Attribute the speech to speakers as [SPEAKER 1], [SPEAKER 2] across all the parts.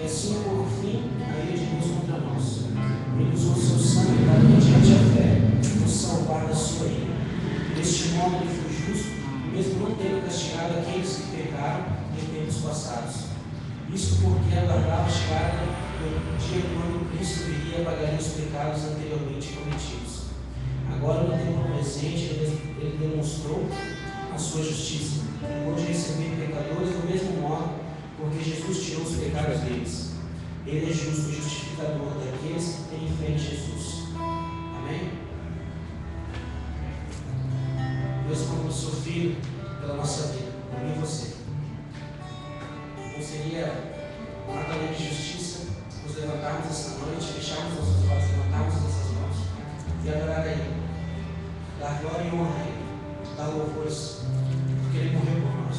[SPEAKER 1] assim por fim a ira de Deus contra nós. Ele usou seu sangue para mediante a fé nos salvar da sua ira. Deste modo ele foi justo, mesmo não tendo castigado aqueles que pecaram em tempos passados. Isto porque aguardava a chegada do dia quando Cristo viria e pagaria os pecados anteriormente cometidos. Agora, no tempo presente, ele demonstrou a sua justiça, depois de receber pecadores do mesmo modo, porque Jesus tirou os pecados deles. Ele é justo e justificador daqueles que têm fé em Jesus. Amém? Deus comprou seu Filho pela nossa vida, por mim e você. Não seria nada além de justiça nos levantarmos essa noite, fecharmos nossos olhos, levantarmos nossas mãos e adorar a Ele, dar glória e honra a Ele, dar louvores, porque Ele morreu por nós.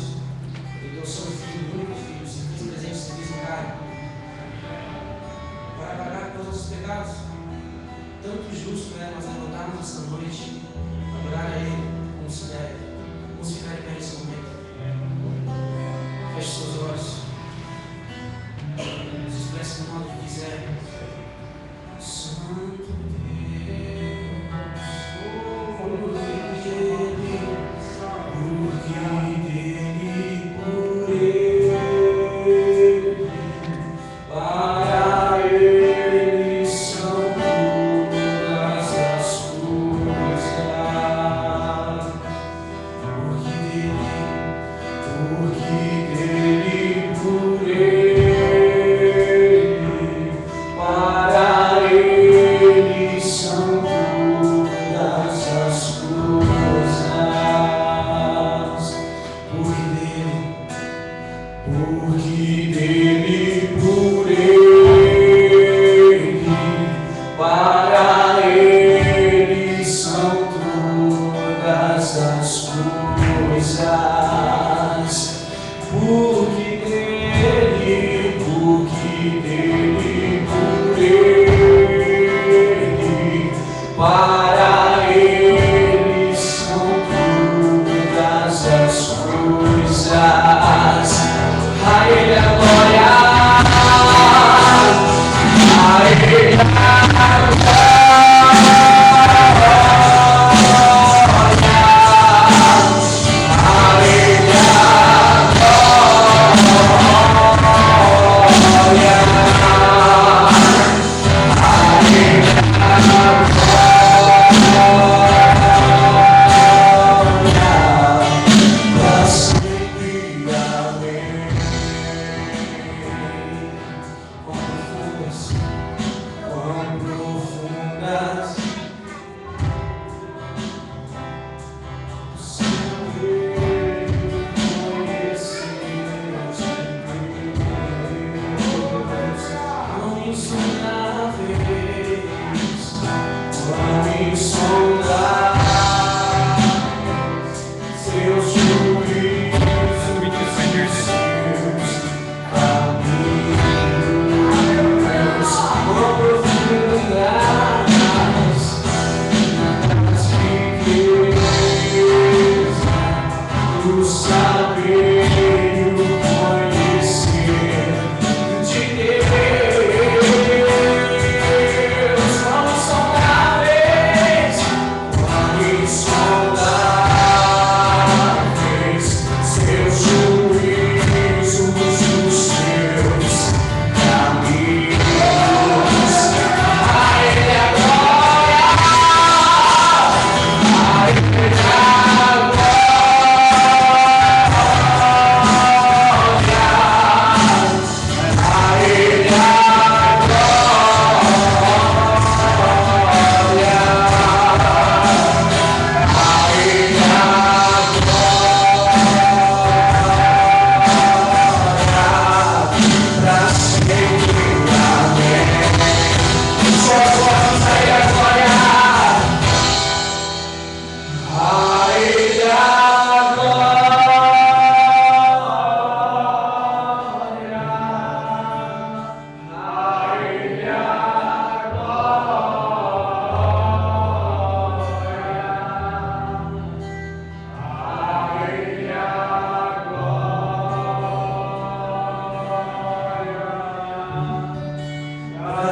[SPEAKER 1] Ele deu seu Filho, o único Filho, se fez presente, se fez em carne, para pagar todos os pecados. Tanto justo é nós levantarmos essa noite, adorar a Ele como se deve. Vamos ficar em pé nesse momento. Feche seus olhos. Se expresse no modo que quiser. Santo saber conhecer de Deus.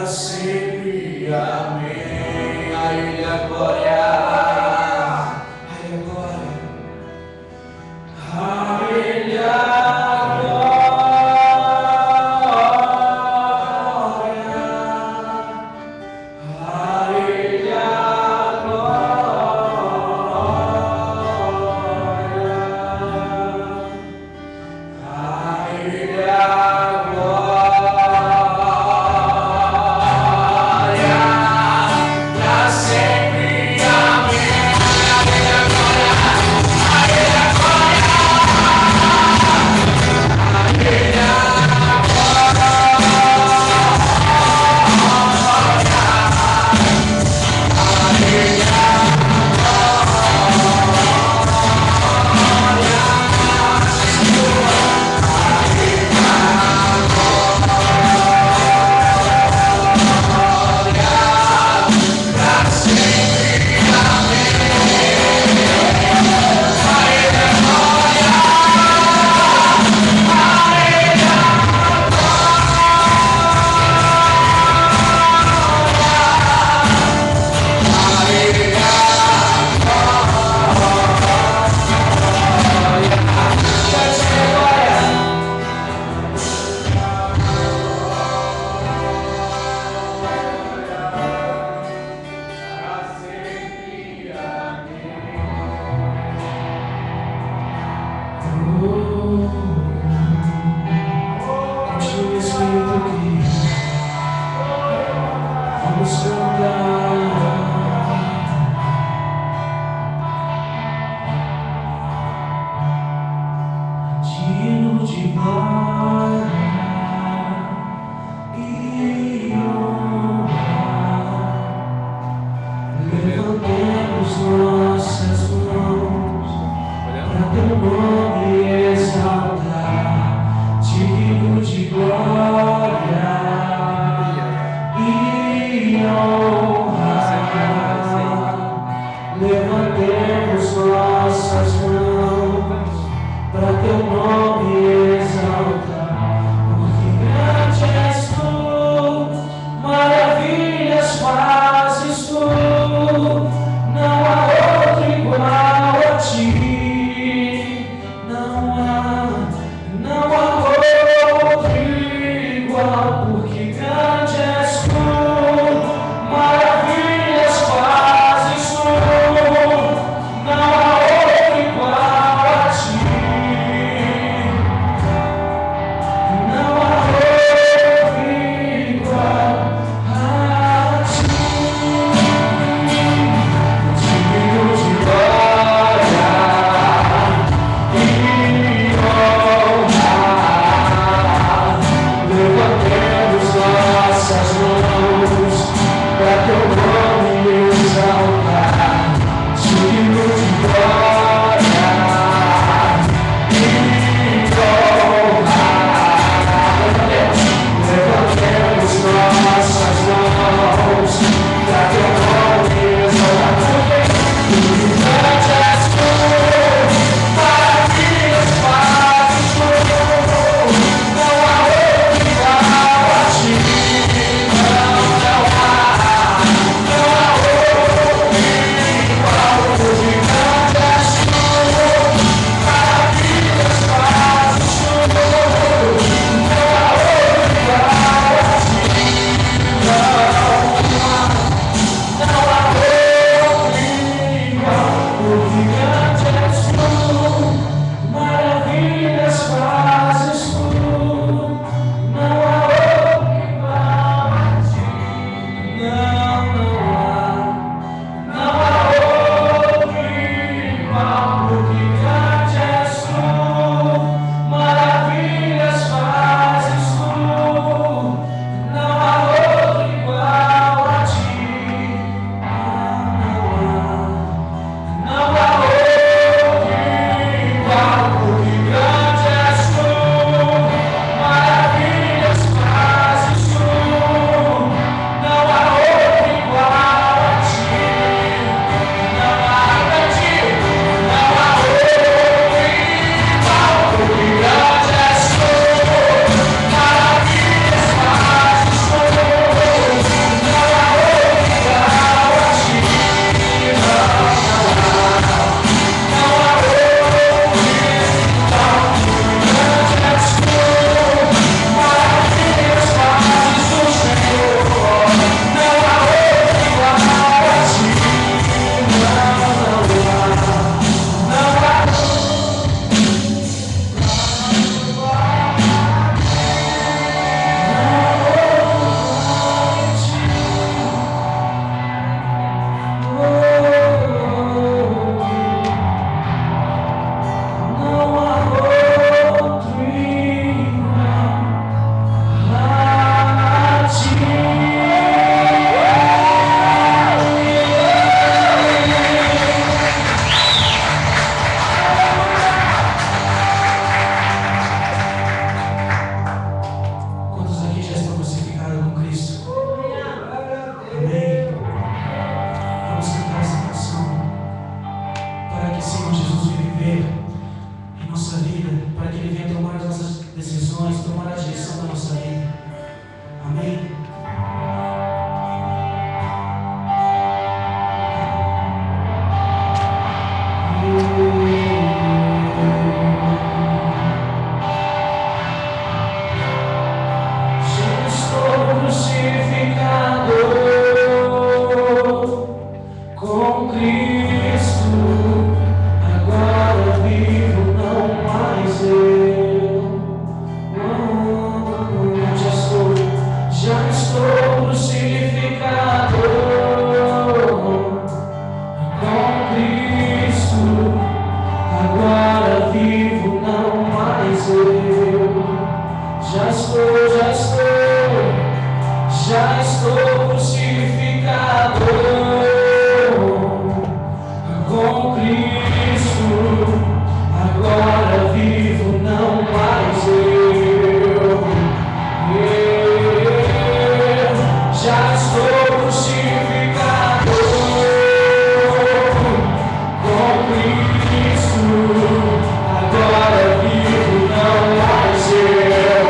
[SPEAKER 1] sempre. Amém. A Ele a glória. A Ele a glória. A Ele a sempre. estou crucificado com Cristo, agora vivo, não mais eu. Já estou crucificado com Cristo, agora vivo, não mais eu.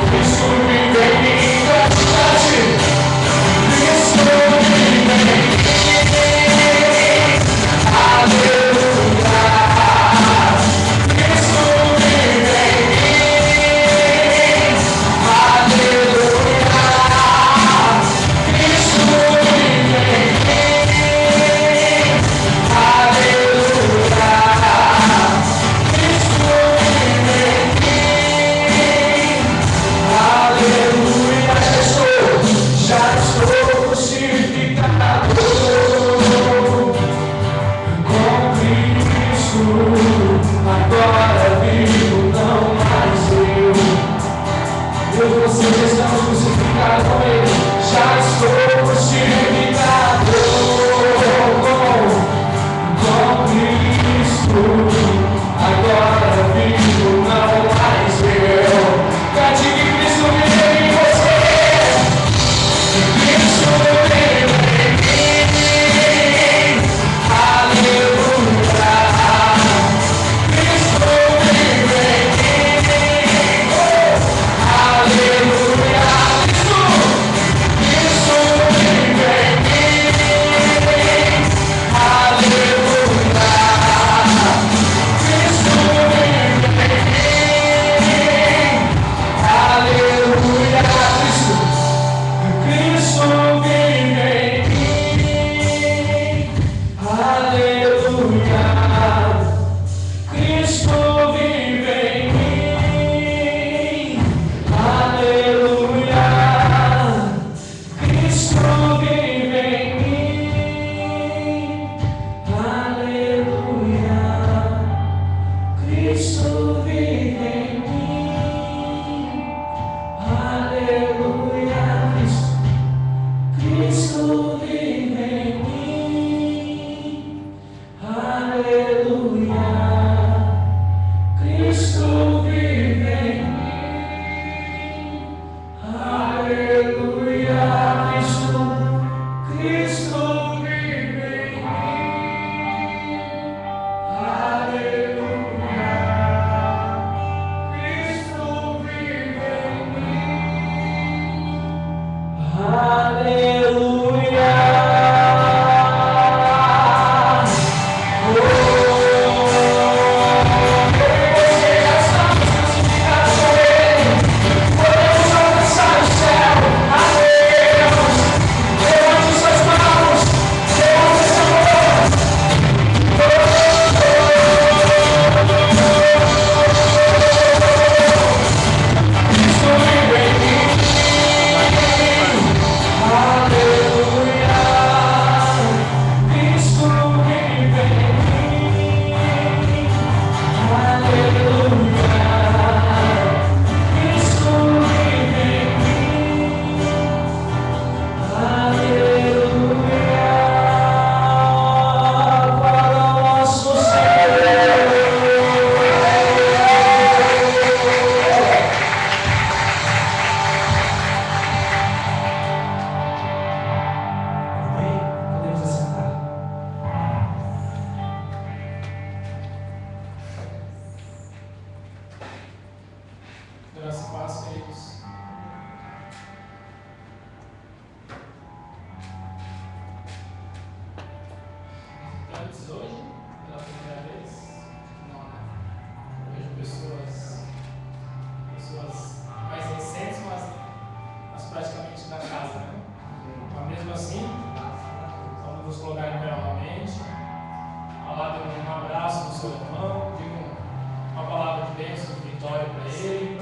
[SPEAKER 1] Cristo vive em mim, verdade. Cristo vive em mim. Aleluia. Cristo vive em mim. Aleluia. Cristo vive em mim. Aleluia. Cristo vive em mim. Aleluia. Já estou crucificado com Cristo, agora vivo, não mais eu. Eu e você já estamos crucificados com Ele. Já estou crucificado com Cristo, agora vivo, não mais eu. Cante que Cristo vive em você. Cristo vive em mim. Aleluia. Cristo vive em mim. Aleluia. Cristo vive em mim. Aleluia. Cristo vive em mim. Aleluia. Cristo vive em mim. Aleluia. Cristo vive em mim. Aleluia. Cristo vive em mim. Aleluia. Cristo vive em mim. Aleluia. Cristo vive em mim. Aleluia. Cristo vive em mim. Aleluia. Cristo vive em mim. Aleluia. Cristo vive em mim. Aleluia. Você já estamos crucificados com Ele. Podemos alcançar o céu. Adeus. Levante suas mãos. Levante esse amor. Cristo vive em mim. Aleluia. Cristo vive em mim. Aleluia. Cristo vive em mim. Aleluia. Para o nosso Senhor. Amém? Podemos assentar. Graça e paz, queridos. Antes hoje, pela primeira vez, não, né? Eu vejo pessoas mais recentes, mas praticamente da casa, né? Mas mesmo assim, vamos nos colocar em pé novamente. Falar de um abraço no seu irmão, digo uma palavra de bênção, de vitória para ele.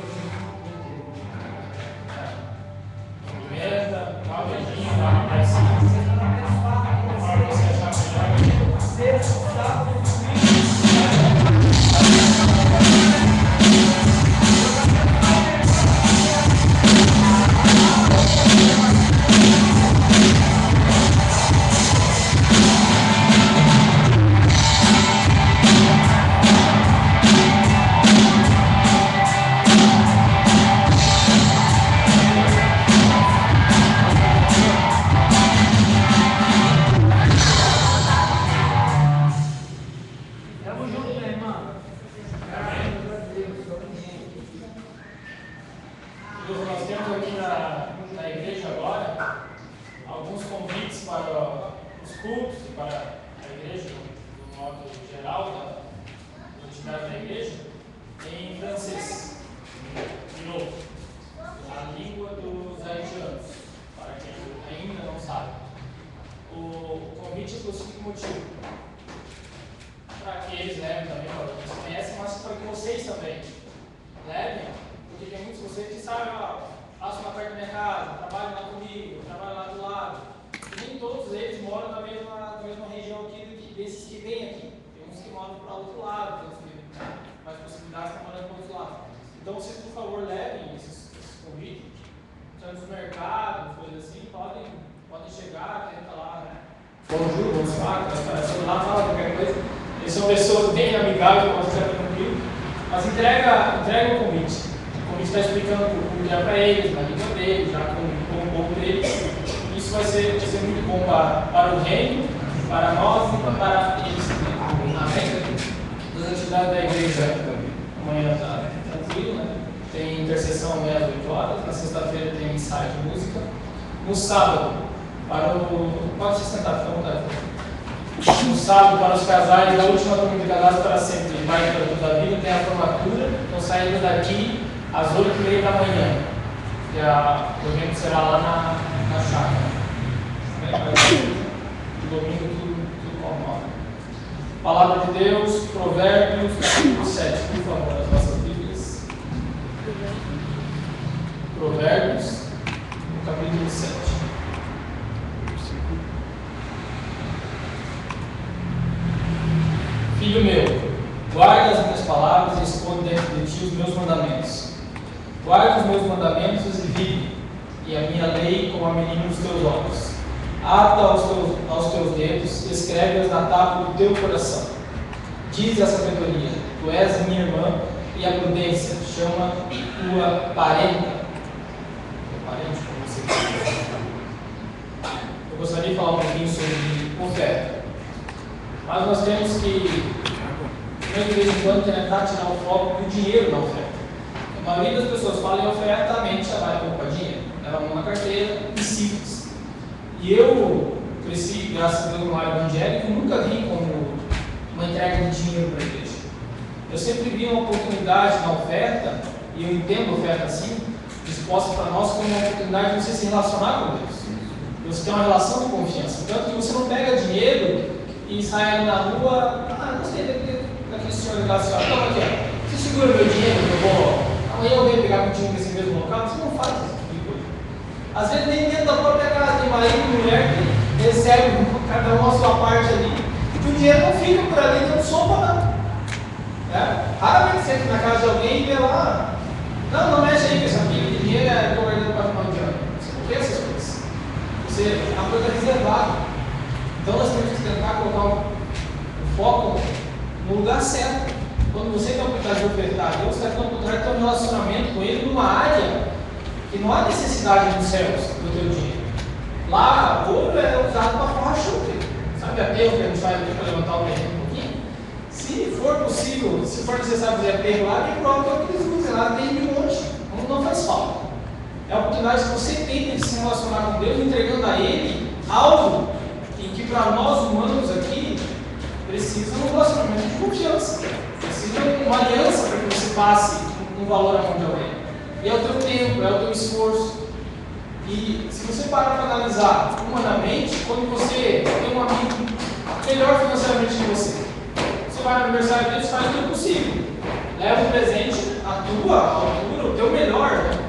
[SPEAKER 1] Cumprimenta, dá um beijinho, dá um abraço. Para você achar melhor.
[SPEAKER 2] cultos e para a igreja, no modo geral, da atividade da igreja, em francês. De novo, a língua dos haitianos, para quem ainda não sabe. O convite é por seguinte motivo: para que eles levem também, para que vocês conhecem, mas para que vocês também levem, porque tem muitos de vocês que sabem, faço uma perto da minha casa, trabalho lá comigo, trabalho lá do lado. E nem todos eles moram na mesma região aqui desses que vêm aqui. Tem uns que moram para o outro lado, tem uns que têm mais possibilidades de estar morando para o outro lado. Então, vocês, por favor, levem esses convites, tanto no mercado, coisas assim, podem chegar, tenta lá, né? Bonjour, bonsoir, aparecendo lá, fala qualquer coisa. Eles são pessoas bem amigáveis, como você já tranquilo, mas entrega o convite. O convite está explicando o que é para eles, na língua deles, já com um pouco deles. Isso vai ser muito bom para o reino, para nós e para eles também. Amém? Das atividades da igreja, amanhã está tranquilo, né? Tem intercessão amanhã às 8 horas, na sexta-feira tem ensaio de música. No sábado, pode se sentar, fica à vontade. No sábado, para os casais, a última turma de casados para sempre, vai para toda a vida, tem a formatura, então saindo daqui às 8h30 da manhã. E o evento será lá na chácara. Domingo, tudo normal. Palavra de Deus, Provérbios, capítulo 7, por favor, as nossas Bíblias. Provérbios, no capítulo 7. Filho meu, guarda as minhas palavras e esconde dentro de ti os meus mandamentos. Guarda os meus mandamentos e vive, e a minha lei como a menina nos teus olhos. Ata aos teus dedos, escreve-as na tábua do teu coração. Diz a sabedoria, tu és minha irmã, e a prudência chama tua parenta. Parente, como você diz. Eu gostaria de falar um pouquinho sobre oferta. Mas nós temos que, de vez em quando, tentar tirar o foco do dinheiro da oferta. A maioria das pessoas fala em oferta, a mente já vai colocar dinheiro. Leva a mão na carteira e simples. E eu cresci, graças a Deus, no lar evangélico, e nunca vi como uma entrega de dinheiro para a igreja. Eu sempre vi uma oportunidade na oferta, e eu entendo a oferta assim, disposta para nós como uma oportunidade de você se relacionar com Deus. Você tem uma relação de confiança. Tanto que você não pega dinheiro e sai ali na rua, gostei daquele senhor daquela senhora, então aqui, ó, você segura meu dinheiro, amanhã eu venho pegar contigo nesse mesmo local, você não faz isso. Às vezes nem dentro da própria casa, tem marido e mulher que recebe cada um a sua parte ali, e o dinheiro não fica por ali, não soma não. Raramente você entra na casa de alguém e vê lá, não mexe aí com isso aqui, o dinheiro é guardado para o final de ano. Você não quer essas coisas. É uma coisa reservada. Então nós temos que tentar colocar o foco no lugar certo. Quando você tem a oportunidade de ofertar a Deus, você tem a oportunidade de ter um relacionamento com Ele numa área que não há necessidade nos céus do teu dinheiro. Lá, ouro é usado para forrar chute. Sabe aterro que a gente faz aqui para levantar o terreno um pouquinho? Se for possível, se for necessário fazer aterro lá, tem prova que eles usam lá, tem de monte. Não faz falta. É a oportunidade que você tem de se relacionar com Deus, entregando a Ele algo em que para nós humanos aqui precisa um relacionamento de confiança. Precisa uma aliança para que você passe um valor à mão de alguém. E é o teu tempo, é o teu esforço. E se você parar para analisar humanamente, quando você tem um amigo melhor financeiramente que você vai no aniversário dele, faz tudo possível. Leva um presente à tua altura, o teu melhor. Né?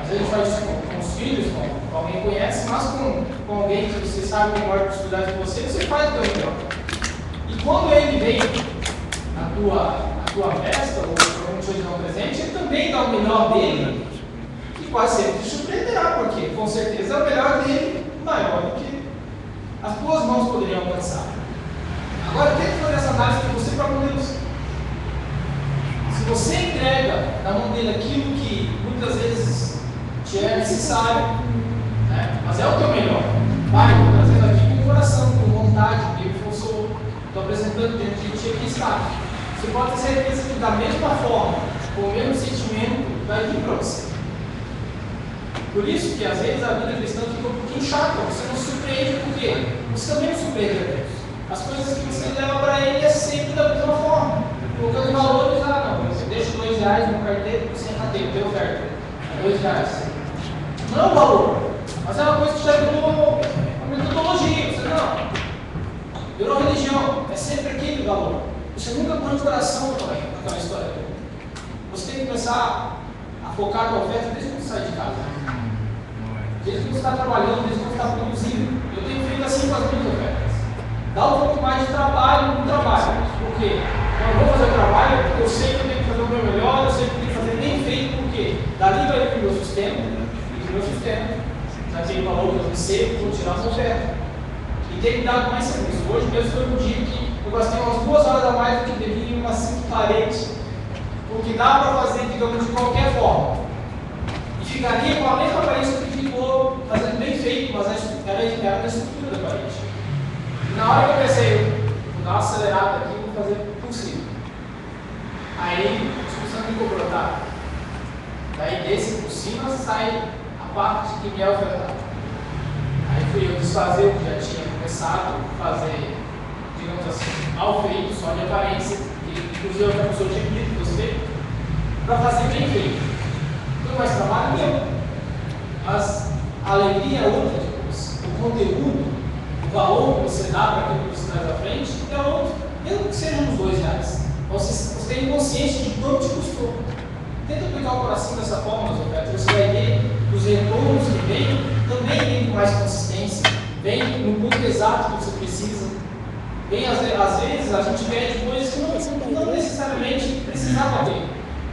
[SPEAKER 2] Às vezes a gente faz isso com os filhos, com alguém que conhece, mas com alguém que você sabe que tem maior possibilidade que você faz o teu melhor. E quando ele vem na tua festa, ou quando te dar um presente, ele também dá o melhor dele, que quase sempre te surpreenderá, porque com certeza o melhor dele maior do que as tuas mãos poderiam alcançar. Agora, tenta fazer essa análise de você para com Deus. Se você entrega na mão dele aquilo que muitas vezes te é necessário, né? Mas é o teu melhor. Pai, estou trazendo aqui com coração, com vontade, porque estou apresentando diante de ti aqui está. Você pode ter certeza que da mesma forma, com o mesmo sentimento, vai vir para você. Por isso que às vezes a vida cristã fica um pouquinho chata, você não se surpreende por quê? você também não surpreende a Deus. As coisas que você leva para Ele é sempre da mesma forma. Colocando valores, não, você deixa R$2 no carteiro, você rateia, deu oferta. R$2. Não é um valor, mas é uma coisa que já virou uma metodologia. Você não. Virou religião, é sempre aquele valor. Você nunca põe no coração também, naquela história. Você tem que começar a focar na oferta desde que você sai de casa. Desde que você está trabalhando, desde que você está produzindo. Eu tenho feito assim com as minhas ofertas. Dá um pouco mais de trabalho no trabalho. Por quê? Quando eu vou fazer o trabalho, eu sei que eu tenho que fazer o meu melhor, eu sei que eu tenho que fazer bem feito, por quê? Dali vai vir o meu sustento, e do meu sustento, naquele valor que eu recebo, vou tirar uma oferta. E tem que dar mais serviço. Hoje mesmo foi um dia que eu gastei umas 2 horas a mais do que devia em umas 5 paredes, porque dá para fazer, digamos, de qualquer forma. E ficaria com a mesma aparência que ficou fazendo bem feito, mas era na estrutura da parede. E na hora que eu pensei, vou dar uma acelerada aqui, vou fazer o possível. Aí, a discussão me cobrou, tá? Daí desse por cima sai a parte que me é ofertada. Aí fui eu desfazer o que já tinha começado, fazer, digamos assim, mal feito, só de aparência, que inclusive outra pessoa tinha pedido que você, para fazer bem feito. Foi mais trabalho meu, mas a alegria é outra depois. O conteúdo, o valor que você dá para aquilo que você traz à frente é outro, mesmo que sejam uns R$2. Você tem consciência de quanto te custou. Tenta aplicar o coração dessa forma nas ofertas, você vai ver os retornos que vêm também vem com mais consistência, vem no ponto exato que você precisa. Vem, às vezes, a gente pede coisas que não necessariamente precisava ter.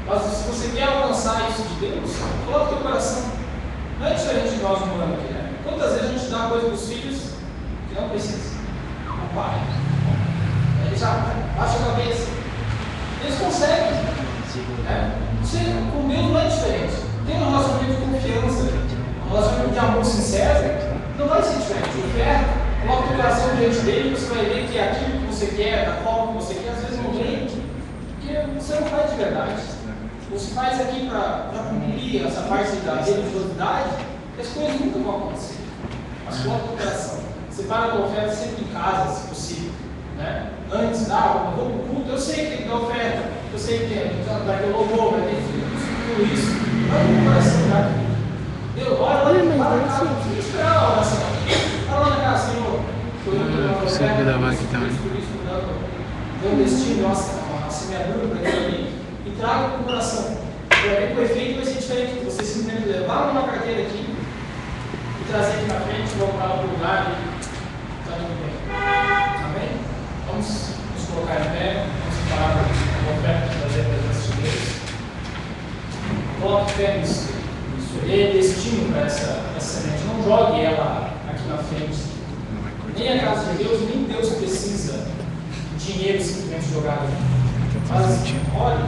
[SPEAKER 2] Mas se você quer alcançar isso de Deus, coloque o teu coração. Não é diferente de nós humanos aqui, né? Quantas vezes a gente dá coisa para os filhos que não precisa? O pai. Ele já baixa a cabeça. Eles conseguem. Né? Você, com Deus não é diferente. Tem um relacionamento de confiança, um relacionamento de amor sincero, não vai ser diferente. Oferta, coloca o coração diante dele, você vai ver que é aquilo que você quer, da forma que você quer, às vezes não vem, porque você não faz de verdade. Você faz aqui para cumprir essa parte da religiosidade, e as coisas nunca vão acontecer. Mas coloca o coração. Separa a tua oferta sempre em casa, se possível. Né? Antes, eu vou para o culto, eu sei que tem que dar oferta, eu sei que tem que dar aquele louvor, vai ter tudo isso. Vai com o coração, tá? Deus, olha lá na casa, não precisa esperar a oração. Olha lá na casa, Senhor.
[SPEAKER 3] Você cuidava aqui também.
[SPEAKER 2] Dê um destino, uma semeadura para aquilo ali, e traga com o coração. O efeito vai ser diferente. Você simplesmente levar uma carteira aqui e trazer aqui na frente, voltar para o lugar e está tudo bem. Amém? Vamos nos colocar em pé, vamos parar para a oferta e trazer a presença de Deus. Coloque fé nisso. Dê destino para essa semente. Não jogue ela aqui na frente. Nem a casa de Deus, nem Deus precisa de dinheiro simplesmente jogado aqui. Mas olhe,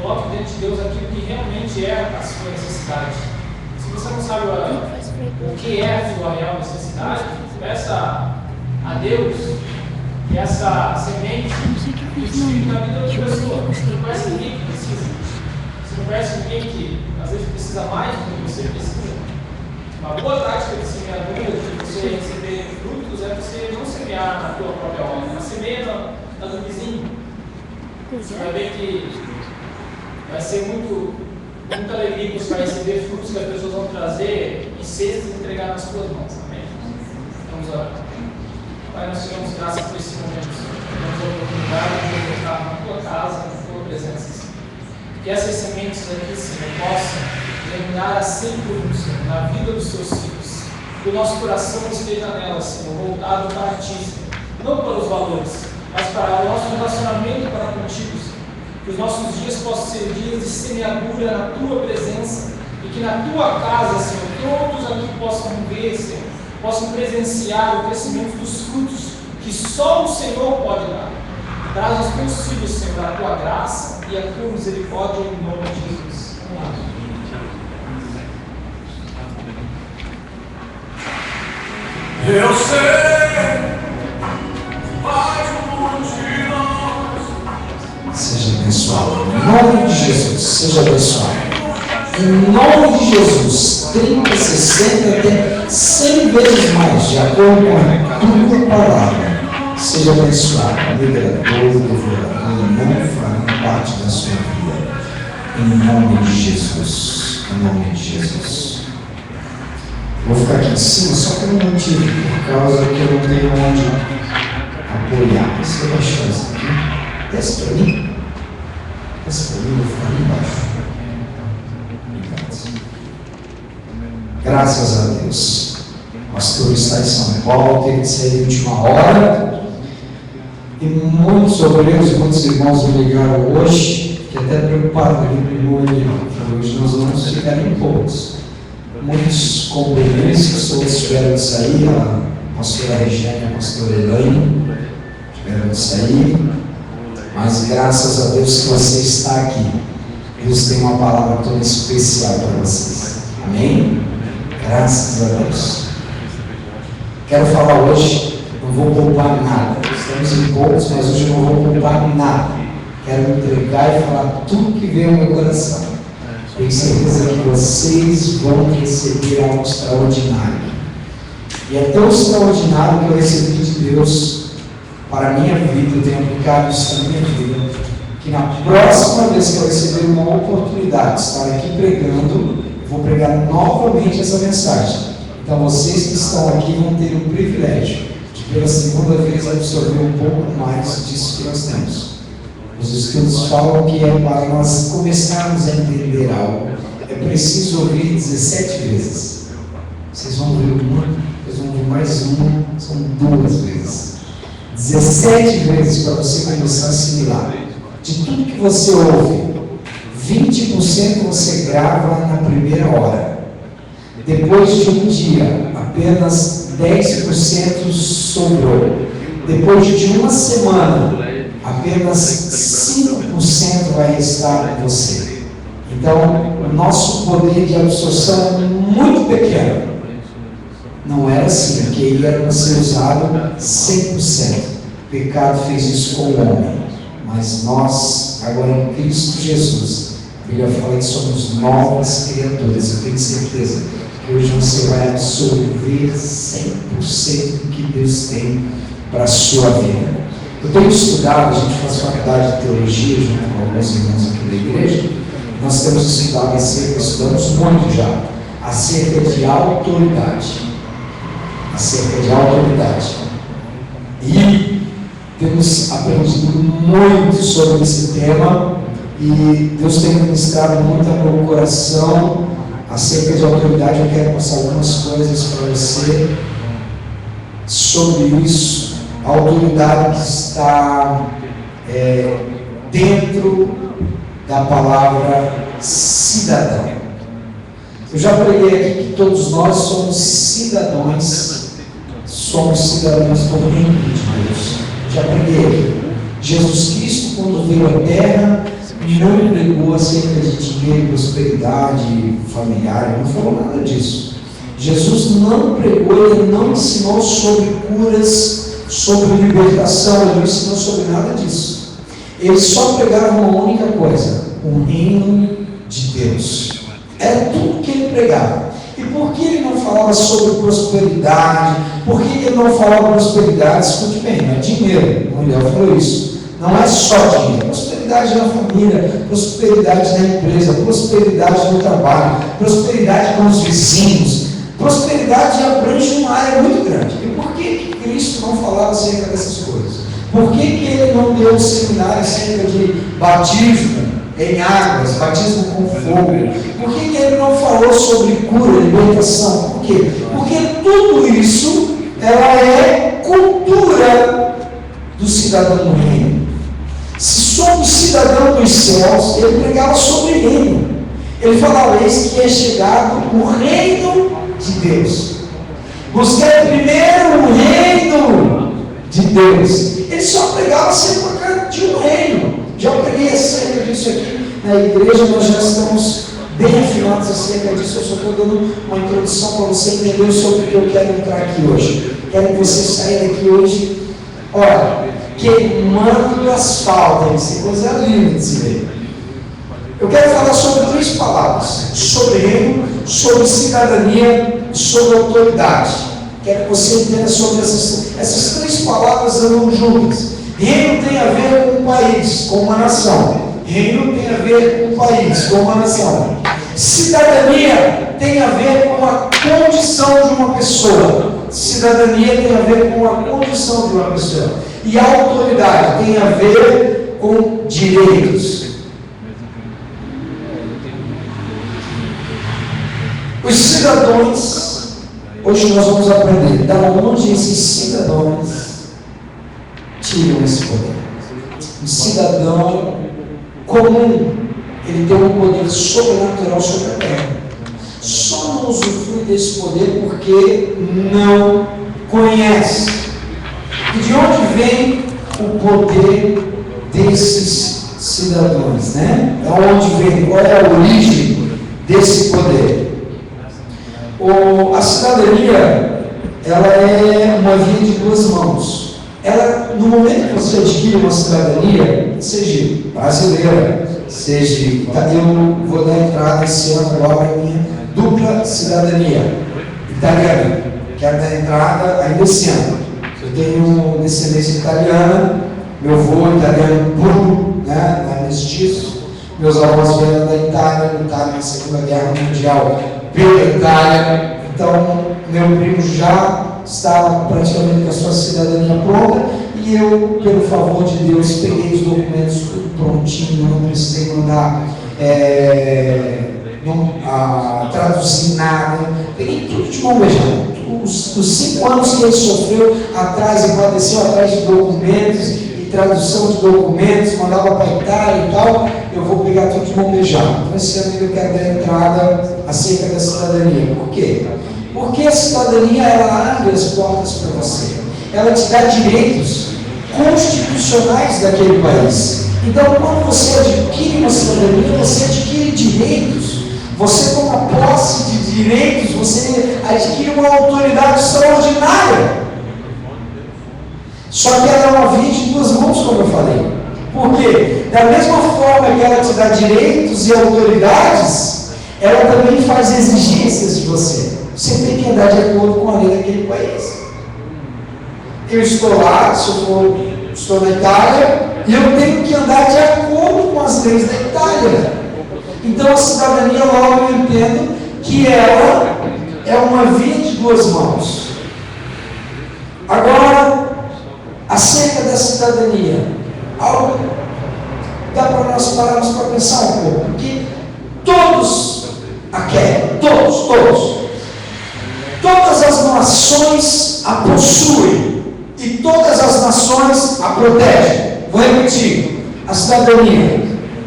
[SPEAKER 2] coloque diante de Deus aquilo que realmente é a sua necessidade. Se você não sabe o que é a sua real necessidade, peça a Deus que essa semente frutifique na vida da pessoa. Você não conhece ninguém que precisa. Você não conhece ninguém que às vezes precisa mais do que você precisa. Uma boa prática de semeadura, de você receber frutos, é você não semear na tua própria horta, mas semear na do vizinho. Você vai ver que vai ser muita alegria que você vai receber frutos que as pessoas vão trazer em cestas e entregar nas suas mãos. Amém? Vamos orar. Pai, nós te damos graças por esse momento. Temos a oportunidade de colocar na tua casa, na tua presença. Que essas sementes aqui, Senhor, possam terminar a sempre, Senhor, na vida dos teus filhos. Que o nosso coração esteja nelas, Senhor, voltado para ti, Senhor. Não para os valores, mas para o nosso relacionamento para contigo, Senhor. Que os nossos dias possam ser dias de semeadura na tua presença. E que na tua casa, Senhor, todos aqui possam ver, Senhor, possam presenciar o crescimento dos frutos que só o Senhor pode dar. Traz os teus filhos, Senhor, a tua graça e a tua misericórdia em nome de Jesus. Amém.
[SPEAKER 4] Eu sei, faz de nós.
[SPEAKER 1] Seja abençoado. Em nome de Jesus, seja abençoado. Em nome de Jesus, 30, 60, até 100 vezes mais, de acordo com a tua palavra, seja abençoado, liberador, devorador, não fará parte da sua vida. Em nome de Jesus. Em nome de Jesus. Vou ficar aqui em cima só por um motivo, por causa que eu não tenho onde apoiar. Você vai achar isso aqui? Desce para mim. Desce para mim, eu vou ficar ali embaixo. Obrigado. Graças a Deus. O pastor está em São Paulo, teve que sair de última hora. E muitos obreiros e muitos irmãos me ligaram hoje, que até preocupado com ele. Hoje nós vamos ficar em poucos. Muitos compromissos, todos tiveram de sair, a pastora Regina e a pastora Elaine tiveram de sair, mas graças a Deus que você está aqui. Deus tem uma palavra toda especial para vocês. Amém? Graças a Deus. Quero falar hoje, não vou poupar nada. Estamos em poucos, mas hoje eu não vou poupar nada. Quero entregar e falar tudo que veio ao meu coração. Tenho certeza que vocês vão receber algo extraordinário. E é tão extraordinário que eu recebi de Deus para a minha vida, eu tenho aplicado isso na minha vida, que na próxima vez que eu receber uma oportunidade de estar aqui pregando, eu vou pregar novamente essa mensagem. Então vocês que estão aqui vão ter um privilégio de pela segunda vez absorver um pouco mais disso que nós temos. Os estudos falam que é para nós começarmos a entender algo, é preciso ouvir 17 vezes. Vocês vão ouvir uma, vocês vão ouvir mais uma, são 2 vezes. 17 vezes para você começar a assimilar. De tudo que você ouve, 20% você grava na primeira hora. Depois de um dia, apenas 10% sobrou. Depois de uma semana, apenas 5% vai estar com você. Então, o nosso poder de absorção é muito pequeno. Não era assim, porque ele era para ser usado 100%. O pecado fez isso com o homem. Mas nós, agora em Cristo Jesus, a Bíblia fala que somos novas criaturas. Eu tenho certeza que hoje você vai absorver 100% do que Deus tem para a sua vida. Eu tenho estudado, a gente faz faculdade de teologia junto com alguns irmãos aqui da igreja. Nós temos estudado estudamos muito já, acerca de autoridade. Acerca de autoridade. E temos aprendido muito sobre esse tema e Deus tem ministrado muito no meu coração acerca de autoridade. Eu quero passar algumas coisas para você sobre isso. A autoridade que está dentro da palavra cidadão. Eu já preguei aqui que todos nós somos cidadãos do reino de Deus. Já preguei aqui. Jesus Cristo, quando veio à terra, não pregou acerca de dinheiro, prosperidade familiar, não falou nada disso. Jesus não pregou, ele não ensinou sobre curas, sobre libertação, ele não ensinou sobre nada disso. Ele só pregava uma única coisa: o reino de Deus. Era tudo que ele pregava. E por que ele não falava sobre prosperidade? Por que ele não falava prosperidade? Escute bem, não é dinheiro. O Miguel falou isso. Não é só dinheiro. Prosperidade na família, prosperidade na empresa, prosperidade no trabalho, prosperidade com os vizinhos. Prosperidade abrange uma área muito grande. E por que Cristo não falava acerca dessas coisas? Por que ele não deu um seminário acerca de batismo em águas, batismo com fogo? Por que ele não falou sobre cura, libertação? Por quê? Porque tudo isso ela é cultura do cidadão do reino. Se somos cidadãos dos céus, ele pregava sobre reino. Ele falava: eis que é chegado o reino de Deus. Busquei primeiro o reino de Deus. Ele só pregava acerca de um reino. Já preguei acerca disso aqui na igreja, nós já estamos bem afinados acerca disso. Eu só estou dando uma introdução para você entender sobre o que eu quero entrar aqui hoje. Quero que você saia daqui hoje, olha, queimando asfalto. Tem que ser coisa linda de se ver. Eu quero falar sobre 3 palavras: sobre reino, sobre cidadania e sobre autoridade. Quero que você entenda sobre essas três palavras andam juntas. Reino tem a ver com um país, com uma nação. Reino tem a ver com um país, com uma nação. Cidadania tem a ver com a condição de uma pessoa. Cidadania tem a ver com a condição de uma pessoa. E a autoridade tem a ver com direitos. Os cidadãos, hoje nós vamos aprender da onde esses cidadãos tiram esse poder. Um cidadão comum, ele tem um poder sobrenatural sobre a terra. Só não usufrui desse poder porque não conhece. E de onde vem o poder desses cidadãos, né? De onde vem? Qual é a origem desse poder? A cidadania, ela é uma via de duas mãos. Ela, no momento que você adquire uma cidadania, seja brasileira, seja, eu vou dar entrada esse ano agora em minha dupla cidadania italiana, quero dar entrada ainda esse ano. Eu tenho descendência italiana, meu avô italiano puro, né, mestiço, meus avós vieram da Itália, lutaram na Segunda Guerra Mundial pela Itália, então meu primo já estava praticamente com a sua cidadania pronta e eu, pelo favor de Deus, peguei os documentos tudo prontinho, não precisei mandar traduzir nada, peguei tudo de mão beijada. Os 5 anos que ele sofreu atrás e padeceu atrás de documentos e tradução de documentos, mandava para a Itália e tal, eu vou pegar tudo de mão beijada. Então esse ano eu quero dar entrada acerca da cidadania. Por quê? Porque a cidadania, ela abre as portas para você. Ela te dá direitos constitucionais daquele país. Então, quando você adquire uma cidadania, você adquire direitos. Você toma posse de direitos, você adquire uma autoridade extraordinária. Só que ela é uma via de duas mãos, como eu falei. Por quê? Da mesma forma que ela te dá direitos e autoridades, ela também faz exigências de você. Você tem que andar de acordo com a lei daquele país. Eu estou lá, estou na Itália, e eu tenho que andar de acordo com as leis da Itália. Então a cidadania, logo eu entendo que ela é uma via de duas mãos. Agora, acerca da cidadania, algo dá para nós pararmos para pensar um pouco, porque todos a querem, todos. Todas as nações a possuem e todas as nações a protegem. Vou repetir: a cidadania,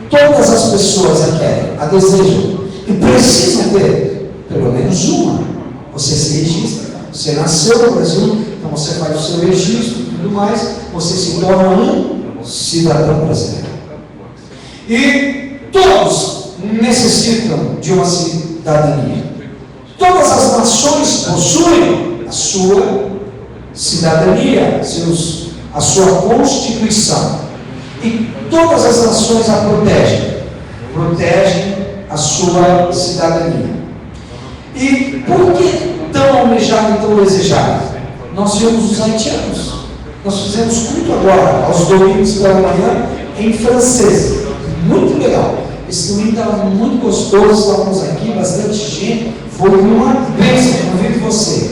[SPEAKER 1] todas as pessoas a querem, a desejam e precisam ter pelo menos uma. Você se registra, você nasceu no Brasil, então você faz o seu registro e tudo mais, você se torna um cidadão brasileiro. E todos necessitam de uma cidadania. Todas as nações possuem a sua cidadania, a sua constituição. E todas as nações a protegem a sua cidadania. E por que tão almejado e tão desejado? Nós vimos os haitianos. Nós fizemos culto agora, aos domingos pela manhã, em francês. Muito legal. Esse domingo estava muito gostoso, estávamos aqui, bastante gente. Foi uma bênção, convido você.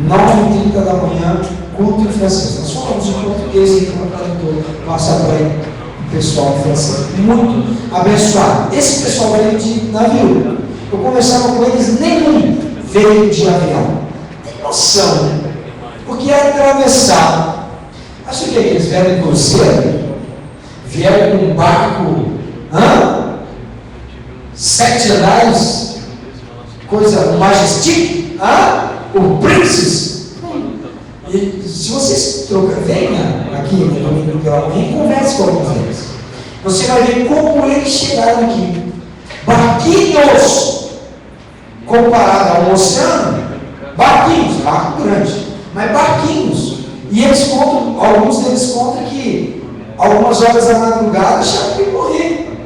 [SPEAKER 1] 9h30 da manhã, culto em francês. Nós falamos em português e o tradutor passa para o pessoal em francês. Muito abençoado. Esse pessoal veio de navio. Eu conversava com eles, nenhum veio de avião. Tem noção, né? Porque é atravessar. Acha que eles vieram em cruzeiro? Vieram com um barco, 7 andares? Coisa majestic, o Princess. E se vocês venha aqui no domingo pela manhã e converse com alguns deles, você vai ver como eles chegaram aqui. Barquinhos, comparado ao oceano, barquinhos, barco grande, mas barquinhos. E eles contam, alguns deles contam que algumas horas da madrugada acharam que ia morrer,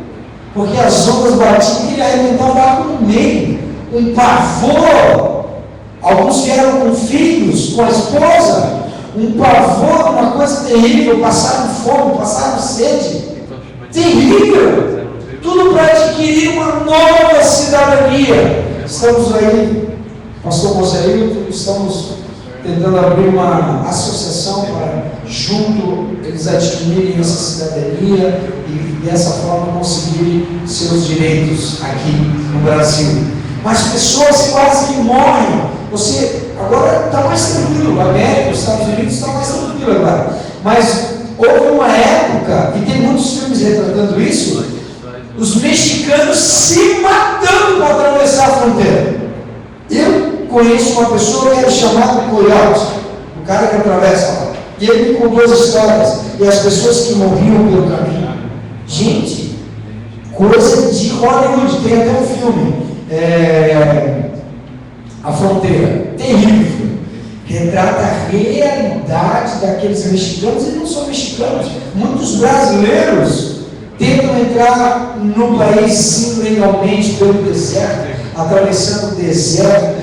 [SPEAKER 1] porque as ondas batiam e ele ia arrebentar o barco no meio. Um pavor. Alguns vieram com filhos, com a esposa, um pavor, uma coisa terrível, passaram fome, passaram sede, terrível, tudo para adquirir uma nova cidadania. Estamos aí, pastor Mosaílton, estamos tentando abrir uma associação para junto eles adquirirem essa cidadania e dessa forma conseguirem seus direitos aqui no Brasil. Mas pessoas quase que morrem. Você agora está mais tranquilo, a América, os Estados Unidos está mais tranquilo agora. Mas houve uma época, e tem muitos filmes retratando isso, os mexicanos se matando para atravessar a fronteira. Eu conheço uma pessoa que era chamada Coyote, o cara que atravessa lá. E ele me contou as histórias, e as pessoas que morriam pelo caminho. Gente, coisa de Hollywood, tem até um filme. A Fronteira, terrível, retrata a realidade daqueles mexicanos, e não só mexicanos, muitos brasileiros tentam entrar no país ilegalmente pelo deserto, atravessando o deserto,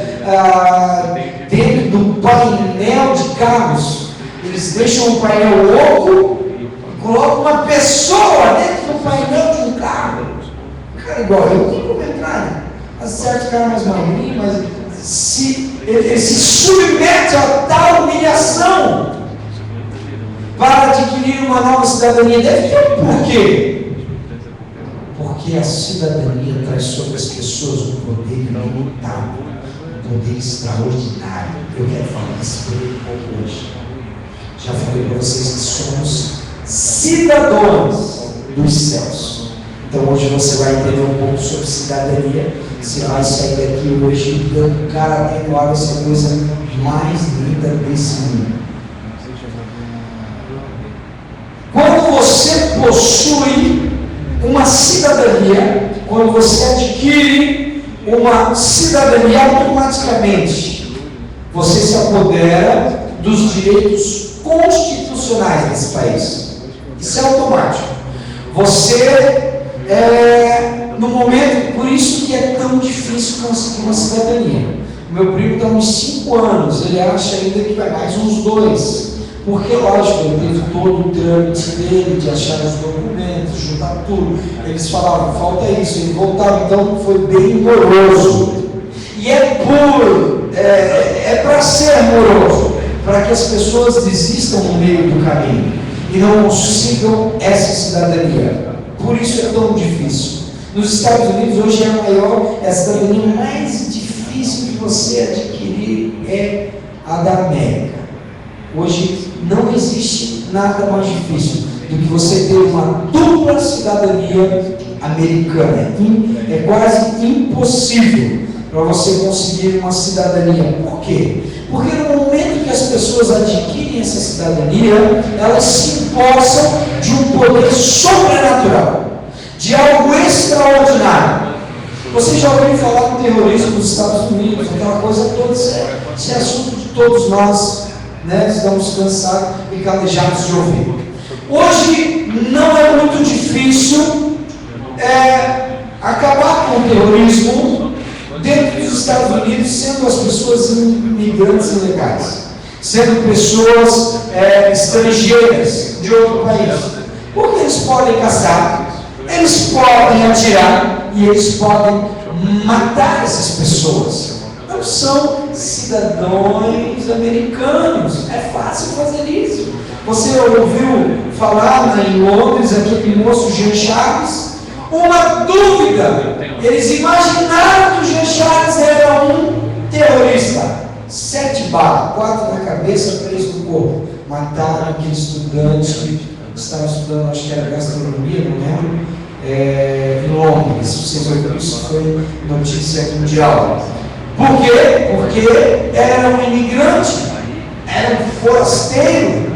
[SPEAKER 1] dentro do painel de carros, eles deixam um painel louco e colocam uma pessoa dentro do painel de um carro. Cara, igual eu, tem como entrar? Certo, cara mais magrinho, mas ele se submete a tal humilhação para adquirir uma nova cidadania. Deve ter um porquê. Porque a cidadania traz sobre as pessoas um poder ilimitado, um poder extraordinário. Eu quero falar desse poder um pouco hoje. Já falei para vocês que somos cidadãos dos céus. Então hoje você vai entender um pouco sobre cidadania. Você vai sair daqui hoje dando cara tendo olha essa coisa mais linda desse mundo. Quando você possui uma cidadania, quando você adquire uma cidadania, automaticamente você se apodera dos direitos constitucionais desse país. Isso é automático. Você no momento, por isso que é tão difícil conseguir uma cidadania. O meu primo está uns 5 anos, ele acha ainda que vai mais uns 2. Porque, lógico, ele teve todo o trâmite dele de achar os documentos, juntar tudo. Eles falavam, falta isso, ele voltava, então foi bem moroso. E é para ser moroso, para que as pessoas desistam no meio do caminho e não consigam essa cidadania. Por isso é tão difícil. Nos Estados Unidos hoje a cidadania mais difícil de você adquirir é a da América. Hoje não existe nada mais difícil do que você ter uma dupla cidadania americana. É quase impossível para você conseguir uma cidadania. Por quê? Porque no momento que as pessoas adquirem essa cidadania, elas se empossam de um poder sobrenatural, de algo extraordinário. Você já ouviu falar do terrorismo dos Estados Unidos, aquela coisa toda, esse assunto de todos nós, né, estamos cansados e calejados de ouvir. Hoje não é muito difícil acabar com o terrorismo dentro dos Estados Unidos, sendo as pessoas imigrantes ilegais, sendo pessoas estrangeiras de outro país. Porque eles podem caçar, eles podem atirar e eles podem matar essas pessoas. Não são cidadãos americanos. É fácil fazer isso. Você ouviu falar em Londres, aquele moço Jean Charles? Uma dúvida. Eles imaginaram que o Jean Charles era um terrorista. 7 balas, 4 na cabeça, 3 no corpo. Mataram aquele estudante que estava estudando, acho que era gastronomia, não lembro, em Londres. Vocês ouviram isso? Foi notícia mundial. Por quê? Porque era um imigrante, era um forasteiro.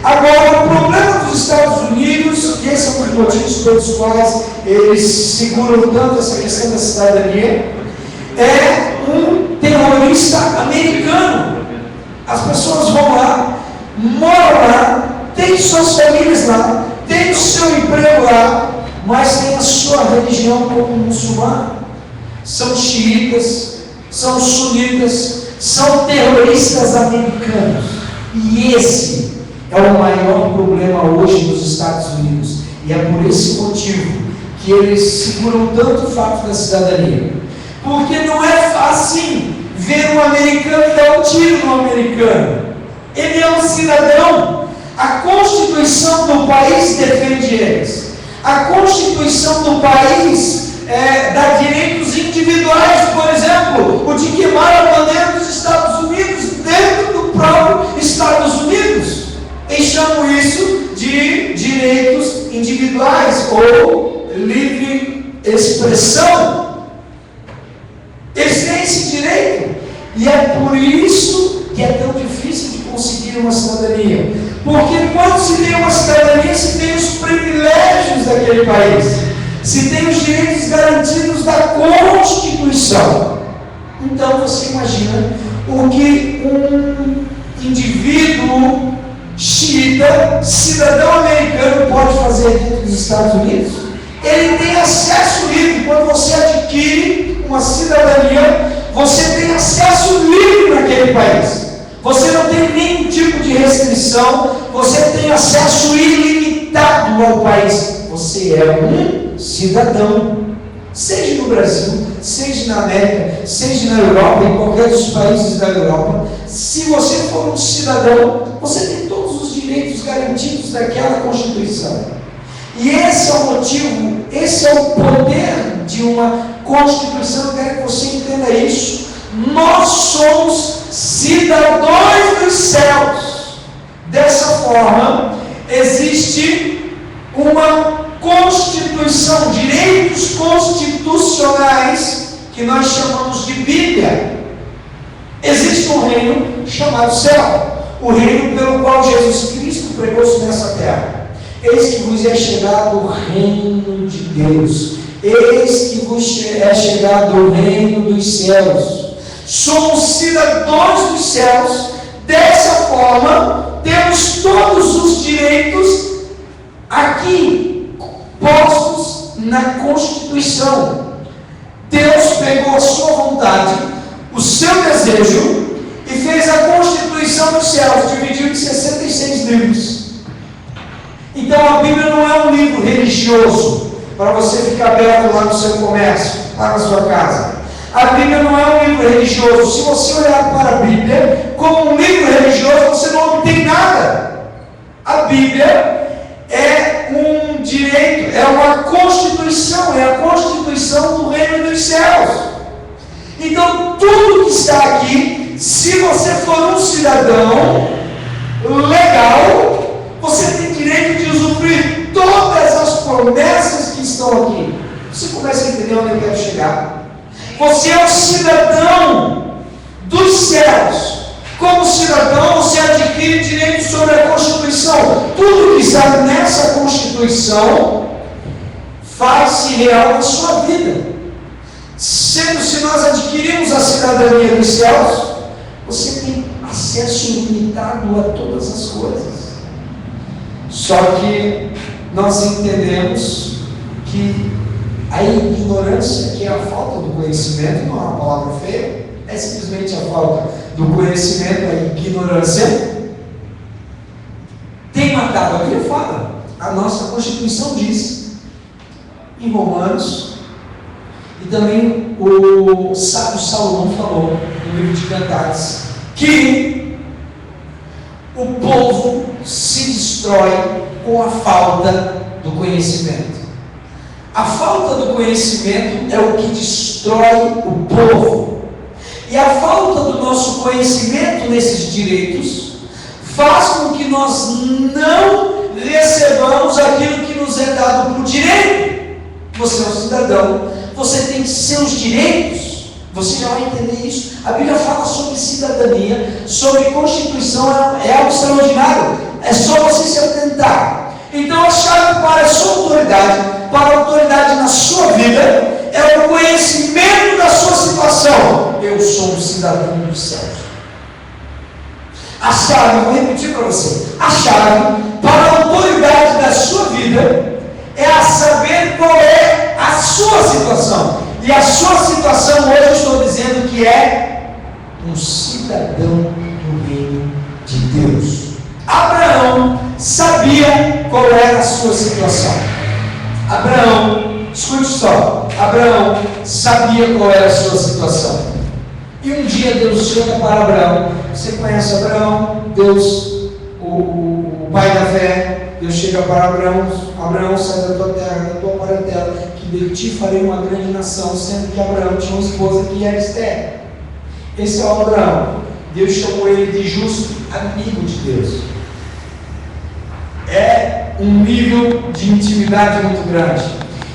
[SPEAKER 1] Agora, o problema dos Estados Unidos, e esse é um dos motivos pelos quais eles seguram tanto essa questão da cidadania, é um terrorista americano. As pessoas vão lá, moram lá, têm suas famílias lá, têm o seu emprego lá, mas têm a sua religião como muçulmano. São xiitas, são sunitas, são terroristas americanos. E esse é o maior problema hoje nos Estados Unidos. E é por esse motivo que eles seguram tanto o fato da cidadania. Porque não é fácil ver um americano e dar um tiro no americano. Ele é um cidadão. A Constituição do país defende eles. A Constituição do país dá direitos individuais, por exemplo, o de queimar a bandeira dos Estados Unidos dentro do próprio Estados Unidos. Eles chamam isso de direitos individuais ou livre expressão. Eles têm esse direito. E é por isso que é tão difícil de conseguir uma cidadania. Porque quando se tem uma cidadania, se tem os privilégios daquele país. Se tem os direitos garantidos da Constituição. Então você imagina o que um indivíduo xiita, cidadão americano, pode fazer dentro dos Estados Unidos. Ele tem acesso livre. Quando você adquire uma cidadania, você tem acesso livre naquele país. Você não tem nenhum tipo de restrição. Você tem acesso ilimitado ao país. Você é um cidadão, seja no Brasil, seja na América, seja na Europa, em qualquer dos países da Europa. Se você for um cidadão, você tem todos os direitos garantidos daquela Constituição. E esse é o motivo, esse é o poder de uma Constituição. Eu quero que você entenda isso. Nós somos cidadãos dos céus. Dessa forma, existe uma Constituição, direitos constitucionais que nós chamamos de Bíblia. Existe um reino chamado céu, o reino pelo qual Jesus Cristo pregou-se nessa terra. Eis que vos é chegado o reino de Deus, eis que vos é chegado o reino dos céus. Somos cidadãos dos céus. Dessa forma, temos todos os direitos aqui postos na Constituição. Deus pegou a sua vontade, o seu desejo, e fez a Constituição dos céus, dividiu em 66 livros. Então a Bíblia não é um livro religioso para você ficar aberto lá no seu comércio, lá na sua casa. A Bíblia não é um livro religioso. Se você olhar para a Bíblia como um livro religioso, você não obtém nada. A Bíblia é um direito, é uma Constituição, é a Constituição do reino dos céus. Então tudo que está aqui, se você for um cidadão legal, você tem direito de usufruir todas as promessas que estão aqui. Você começa a entender onde eu quero chegar? Você é um cidadão dos céus. Como cidadão, você adquire direito sobre a Constituição. Tudo que está nessa Constituição faz-se real na sua vida. Sendo, se nós adquirimos a cidadania dos céus, você tem acesso ilimitado a todas as coisas. Só que nós entendemos que a ignorância, que é a falta do conhecimento, não é uma palavra feia, é simplesmente a falta do conhecimento, a ignorância, tem matado. A Bíblia fala, a nossa Constituição diz, em Romanos, e também o sábio Salomão falou no livro de Cantares, que o povo se destrói com a falta do conhecimento. A falta do conhecimento é o que destrói o povo. E a falta do nosso conhecimento nesses direitos faz com que nós não recebamos aquilo que nos é dado por direito. Você é um cidadão, você tem seus direitos. Você já vai entender isso. A Bíblia fala sobre cidadania, sobre Constituição, é algo extraordinário. É só você se atentar. Então a chave para a sua autoridade, para a autoridade na sua vida, é o conhecimento da sua situação. Eu sou um cidadão dos céus. A chave, vou repetir para você, a chave para a autoridade da sua vida é a saber qual é a sua situação. E a sua situação hoje eu estou dizendo que é um cidadão do reino de Deus. Abraão sabia qual era a sua situação. Abraão, escute só, Abraão sabia qual era a sua situação. E um dia Deus chega para Abraão. Você conhece Abraão? Deus, o pai da fé. Deus chega para Abraão: Abraão, sai da tua terra, da tua parentela, que de ti farei uma grande nação. Sendo que Abraão tinha uma esposa que era Esther. Esse é o Abraão. Deus chamou ele de justo, amigo de Deus. É um nível de intimidade muito grande.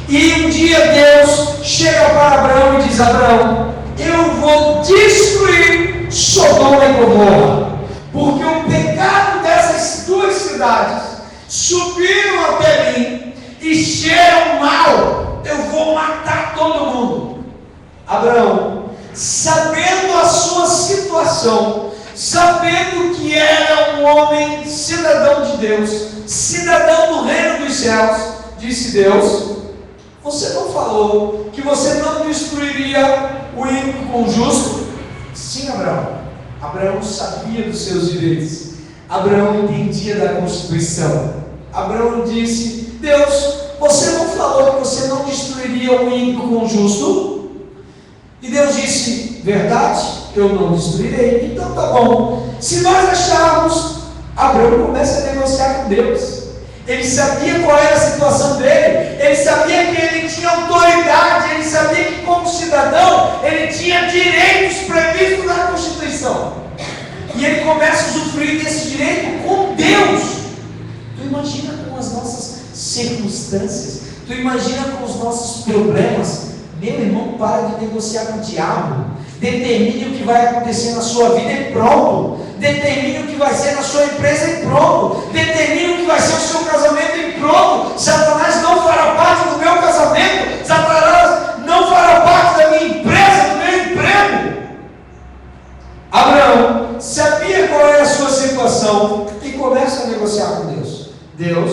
[SPEAKER 1] E um dia Deus chega para Abraão e diz: Abraão, eu vou destruir Sodoma e Gomorra, porque o pecado dessas duas cidades subiram até mim e cheiram mal. Eu vou matar todo mundo. Abraão, sabendo a sua situação, sabendo que era um homem cidadão de Deus, cidadão do reino dos céus, disse Deus: você não falou que você não destruiria o ímpio com o justo? Sim, Abraão. Abraão sabia dos seus direitos. Abraão entendia da Constituição. Abraão disse: Deus, você não falou que você não destruiria o ímpio com o justo? E Deus disse: verdade, eu não destruirei. Então tá bom. Se nós acharmos, Abraão começa a negociar com Deus. Ele sabia qual era a situação dele, ele sabia que ele tinha autoridade, ele sabia que como cidadão, ele tinha direitos previstos na Constituição. E ele começa a usufruir desse direito com Deus. Tu imagina com as nossas circunstâncias, tu imagina com os nossos problemas. Meu irmão, para de negociar com o diabo. Determine o que vai acontecer na sua vida e pronto. Determine o que vai ser na sua empresa e pronto. Determine o que vai ser o seu casamento e pronto. Satanás não fará parte do meu casamento. Satanás não fará parte da minha empresa, do meu emprego. Abraão sabia qual era a sua situação e começa a negociar com Deus. Deus,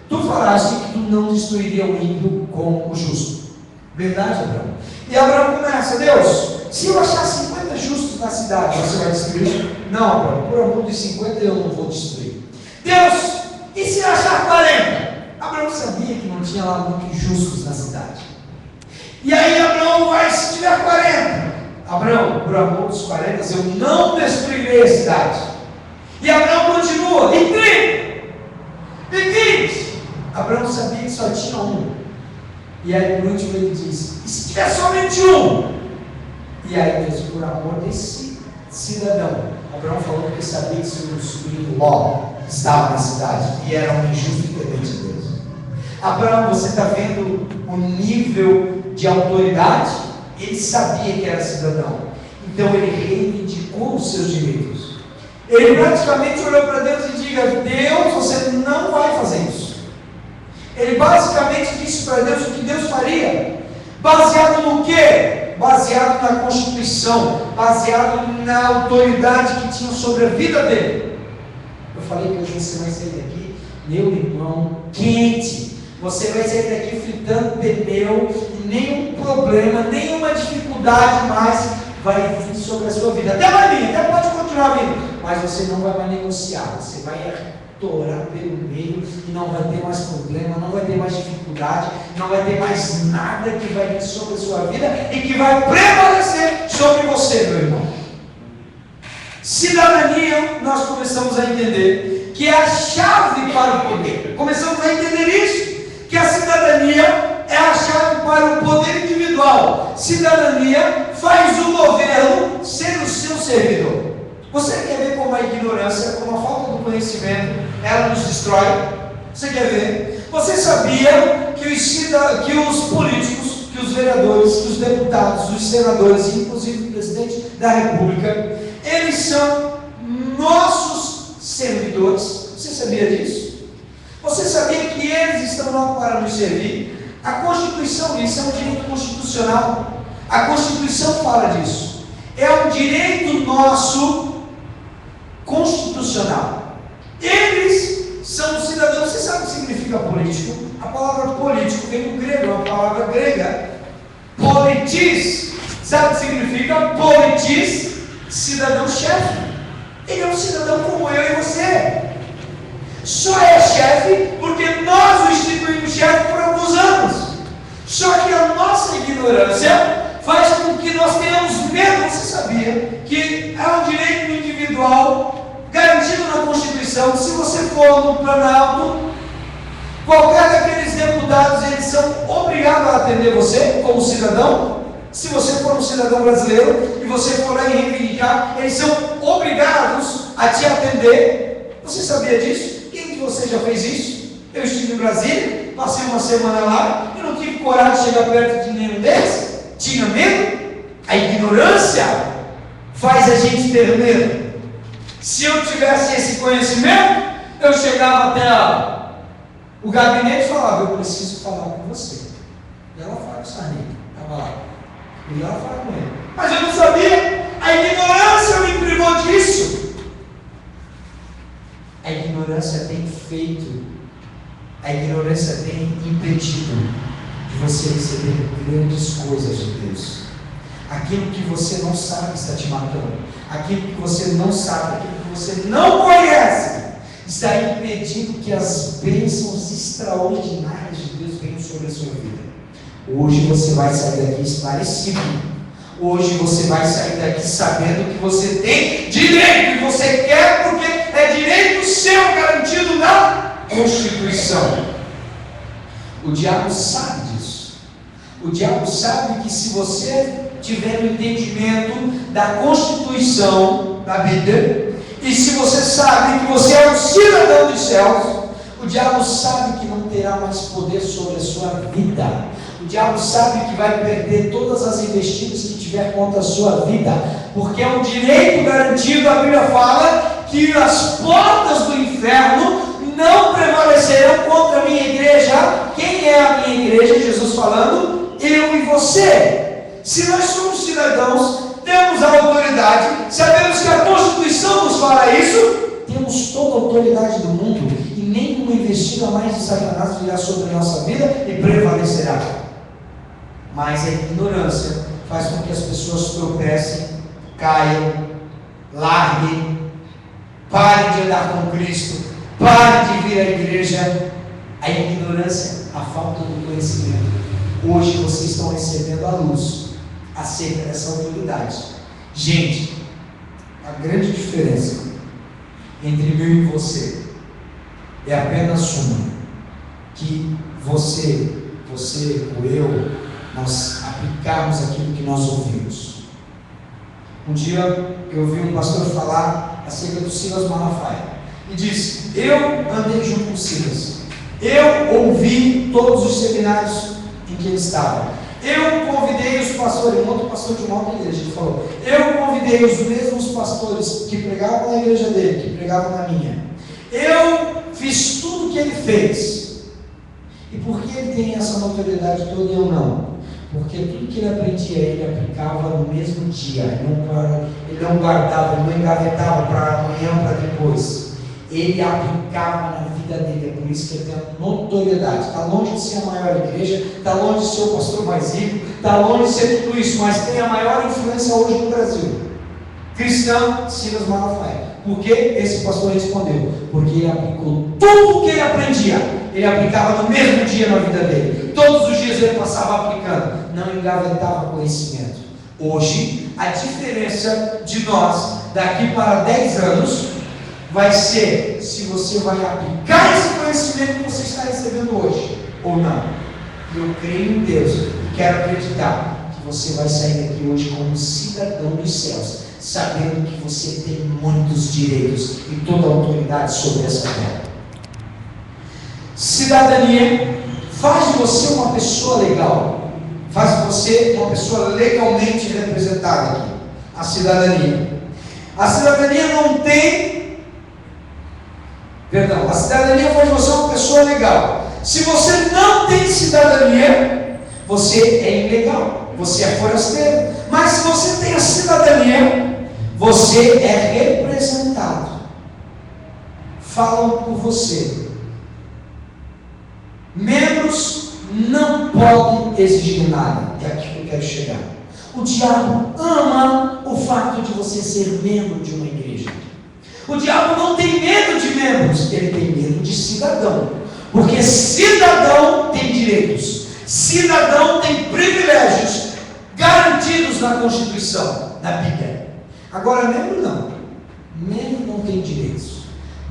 [SPEAKER 1] tu falaste que tu não destruiria o ímpio com o justo. Verdade, Abraão? E Abraão começa: Deus, se eu achar 50 justos na cidade, você vai destruir? Não, Abraão, por amor de 50 eu não vou destruir. Deus, e se eu achar 40? Abraão sabia que não tinha lá muitos justos na cidade. E aí Abraão vai: se tiver 40, Abraão, por amor dos 40 eu não destruirei a cidade. E Abraão continua: e 30? E 20? Abraão sabia que só tinha um. E aí por último ele diz: e se tiver somente um? E aí Deus, por amor desse cidadão, Abraão falou que sabia que seu sobrinho Ló estava na cidade e era um injusto e temente de Deus. Abraão, você está vendo o nível de autoridade? Ele sabia que era cidadão, então ele reivindicou os seus direitos. Ele praticamente olhou para Deus e disse: Deus, você não vai fazer isso. Ele basicamente disse para Deus o que Deus faria, baseado no quê? Baseado na Constituição, baseado na autoridade que tinha sobre a vida dele. Eu falei que hoje você vai sair daqui, meu irmão, quente. Você vai sair daqui fritando pneu, e nenhum problema, nenhuma dificuldade mais vai vir sobre a sua vida. Até vai vir, até pode continuar vindo, mas você não vai mais negociar, você vai torar pelo meio e não vai ter mais problema, não vai ter mais dificuldade, não vai ter mais nada que vai vir sobre a sua vida e que vai prevalecer sobre você, meu irmão. Cidadania, nós começamos a entender que é a chave para o poder. Começamos a entender isso, que a cidadania é a chave para o poder individual. Cidadania faz o governo ser o seu servidor. Você quer ver como a ignorância, como a falta do conhecimento, ela nos destrói? Você quer ver? Você sabia que os políticos, que os vereadores, que os deputados, os senadores, inclusive o presidente da República, eles são nossos servidores? Você sabia disso? Você sabia que eles estão lá para nos servir? A Constituição, isso é um direito constitucional. A Constituição fala disso. É um direito nosso constitucional. Eles são cidadãos. Você sabe o que significa político? A palavra político vem do grego, é uma palavra grega, politis. Sabe o que significa? Politis cidadão-chefe. Ele é um cidadão como eu e você. Só é chefe porque nós o instituímos chefe por alguns anos. Só que a nossa ignorância faz com que nós tenhamos medo. Você sabia que há um direito individual garantido na Constituição? Se você for no Planalto, qualquer daqueles deputados, eles são obrigados a atender você como cidadão. Se você for um cidadão brasileiro e você for lá e reivindicar, eles são obrigados a te atender. Você sabia disso? Quem de vocês já fez isso? Eu estive em Brasília, passei uma semana lá e não tive coragem de chegar perto de nenhum deles. Tinha medo? A ignorância faz a gente ter medo. Se eu tivesse esse conhecimento, eu chegava até o gabinete e falava: eu preciso falar com você. E ela fala com o Sarney, estava lá. E ela fala com ele. Mas eu não sabia. A ignorância me privou disso. A ignorância tem feito, a ignorância tem impedido de você receber grandes coisas de Deus. Aquilo que você não sabe está te matando. Aquilo que você não sabe, aquilo que você não conhece, está impedindo que as bênçãos extraordinárias de Deus venham sobre a sua vida. Hoje você vai sair daqui esclarecido. Hoje você vai sair daqui sabendo que você tem direito, que você quer, porque é direito seu garantido na Constituição. O diabo sabe disso. O diabo sabe que se você tiver o entendimento da Constituição da Bíblia, e se você sabe que você é um cidadão dos céus, o diabo sabe que não terá mais poder sobre a sua vida. O diabo sabe que vai perder todas as investidas que tiver contra a sua vida, porque é um direito garantido. A Bíblia fala que as portas do inferno não prevalecerão contra a minha igreja. Quem é a minha igreja? Jesus falando: eu e você. Se nós somos cidadãos, temos a autoridade, sabemos que a Constituição nos fala isso, temos toda a autoridade do mundo, e nenhuma investida mais de Satanás virá sobre a nossa vida e prevalecerá. Mas a ignorância faz com que as pessoas tropecem, caiam, larguem, parem de andar com Cristo, parem de vir à igreja. A ignorância, a falta do conhecimento. Hoje vocês estão recebendo a luz acerca dessa autoridade. Gente, a grande diferença entre mim e você é apenas uma: que você ou eu, nós aplicarmos aquilo que nós ouvimos. Um dia eu ouvi um pastor falar acerca do Silas Malafaia e disse: eu andei junto com o Silas, eu ouvi todos os seminários em que ele estava, eu convidei os pastores, um outro pastor de uma outra igreja, ele falou: eu convidei os mesmos pastores que pregavam na igreja dele, que pregavam na minha, eu fiz tudo o que ele fez. E por que ele tem essa notoriedade toda e eu não? Porque tudo que ele aprendia, ele aplicava no mesmo dia. Ele não guardava, ele não engavetava para amanhã, para depois. Ele aplicava na vida dele. É por isso que ele tem a notoriedade. Está longe de ser a maior igreja, está longe de ser o pastor mais rico, está longe de ser tudo isso, mas tem a maior influência hoje no Brasil. Cristão, Silas Malafaia. Por que esse pastor respondeu? Porque ele aplicou tudo o que ele aprendia. Ele aplicava no mesmo dia na vida dele. Todos os dias ele passava aplicando. Não engavetava conhecimento. Hoje, a diferença de nós, daqui para 10 anos, vai ser se você vai aplicar esse conhecimento que você está recebendo hoje, ou não. Eu creio em Deus e quero acreditar que você vai sair daqui hoje como cidadão dos céus, sabendo que você tem muitos direitos e toda a autoridade sobre essa terra. Cidadania faz de você uma pessoa legal, faz de você uma pessoa legalmente representada aqui. A cidadania não tem, a cidadania faz de você uma pessoa legal. Se você não tem cidadania, você é ilegal, você é forasteiro. Mas se você tem a cidadania, você é representado. Falam por você. Membros não podem exigir nada. É aqui que eu quero chegar. O diabo ama o fato de você ser membro de uma igreja. O diabo não tem medo de membros, ele tem medo de cidadão. Porque cidadão tem direitos, cidadão tem privilégios garantidos na Constituição, na Bíblia. Agora, membro não. Membro não tem direitos.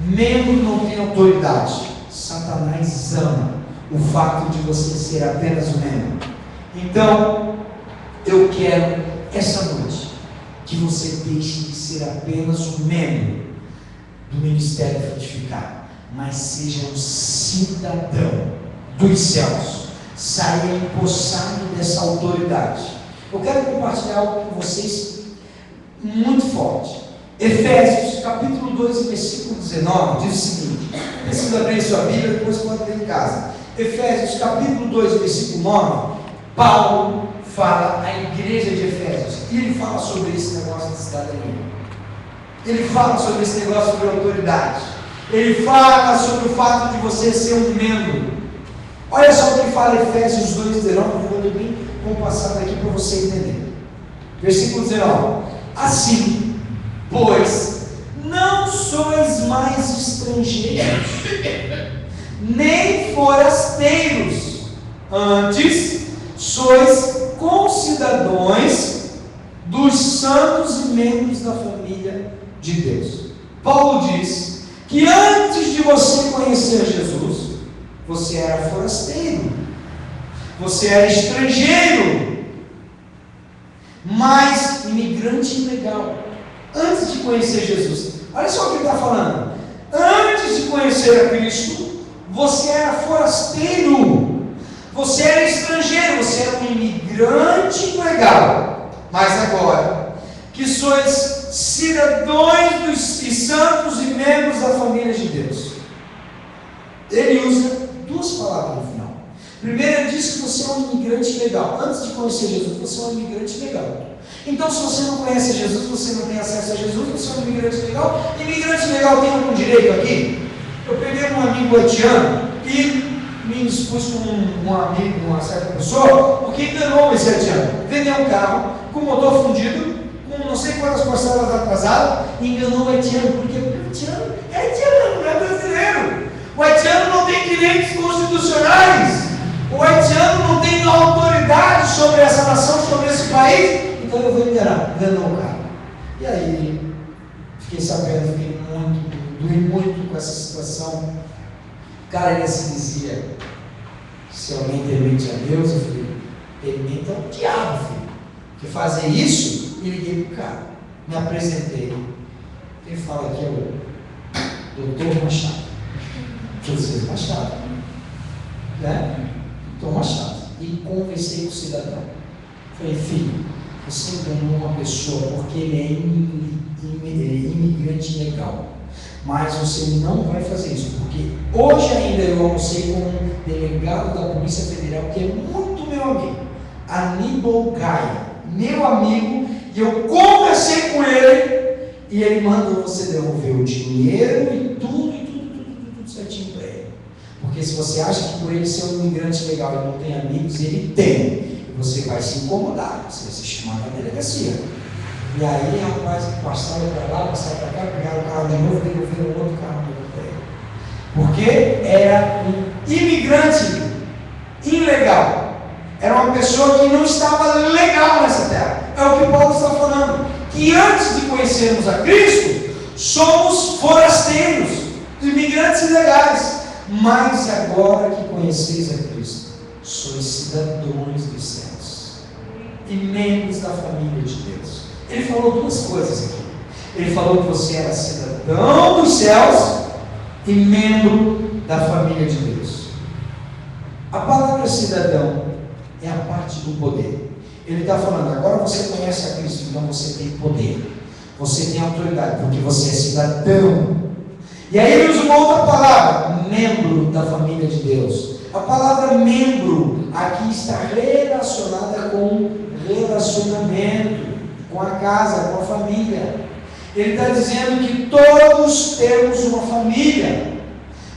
[SPEAKER 1] Membro não tem autoridade. Satanás ama o fato de você ser apenas um membro. Então, eu quero essa noite que você deixe de ser apenas um membro do Ministério Frutificar, mas seja um cidadão dos céus, saia empossado dessa autoridade. Eu quero compartilhar algo com vocês muito forte. Efésios capítulo 2, versículo 19 diz o seguinte: precisa abrir sua Bíblia, depois pode ler em casa. Efésios capítulo 2, versículo 9, Paulo fala à igreja de Efésios, e ele fala sobre esse negócio de cidadania. Ele fala sobre esse negócio sobre autoridade. Ele fala sobre o fato de você ser um membro. Olha só o que fala Efésios 2:19, vou passar daqui para você entender. Versículo 19: assim, pois, não sois mais estrangeiros, nem forasteiros, antes sois concidadãos dos santos e membros da família de Deus. Paulo diz que antes de você conhecer Jesus, você era forasteiro, você era estrangeiro, mas imigrante ilegal. Antes de conhecer Jesus, olha só o que ele está falando. Antes de conhecer a Cristo, você era forasteiro, você era estrangeiro, você era um imigrante ilegal. Mas agora que sois cidadãos e santos e membros da família de Deus, ele usa duas palavras no final. Primeiro, ele diz que você é um imigrante legal. Antes de conhecer Jesus, você é um imigrante legal. Então, se você não conhece Jesus, você não tem acesso a Jesus, você é um imigrante legal. Imigrante legal tem algum direito aqui? Eu peguei um amigo haitiano e me expus com um amigo, uma certa pessoa, porque enganou esse haitiano. Vendeu um carro com motor fundido, com não sei quantas parcelas atrasadas, e enganou o haitiano, porque o haitiano é haitiano, não é brasileiro. O haitiano não tem direitos constitucionais. O haitiano não tem autoridade sobre essa nação, sobre esse país. Então eu vou enganar o cara. E aí, fiquei sabendo, doei muito com essa situação. O cara ainda se dizia: se alguém temente a Deus, eu falei, temente ao diabo, filho. Que fazer isso, e liguei para o cara. Me apresentei. Quem fala aqui é o doutor Machado. José Machado. Né? Doutor Machado. E conversei com o cidadão. Falei, filho, você enganou uma pessoa porque ele é imigrante ilegal. Mas você não vai fazer isso, porque hoje ainda eu almocei com um delegado da Polícia Federal, que é muito meu amigo, Aníbal Gaia, meu amigo, e eu conversei com ele, e ele mandou você devolver o dinheiro e tudo certinho para ele. Porque se você acha que por ele ser um imigrante legal e não tem amigos, ele tem, e você vai se incomodar, você vai se chamar na delegacia. E aí, rapaz, passaram para lá, passaram para cá, pegaram o carro de novo, devolveram o outro carro de novo para ele. Porque era um imigrante ilegal. Era uma pessoa que não estava legal nessa terra. É o que Paulo está falando. Que antes de conhecermos a Cristo, somos forasteiros, imigrantes ilegais. Mas agora que conheceis a Cristo, sois cidadãos dos céus e membros da família de Deus. Ele falou duas coisas aqui. Ele falou que você era cidadão dos céus e membro da família de Deus. A palavra cidadão é a parte do poder. Ele está falando, agora você conhece a Cristo, então você tem poder. Você tem autoridade, porque você é cidadão. E aí ele usa uma outra palavra, membro da família de Deus. A palavra membro aqui está relacionada com relacionamento, com a casa, com a família. Ele está dizendo que todos temos uma família,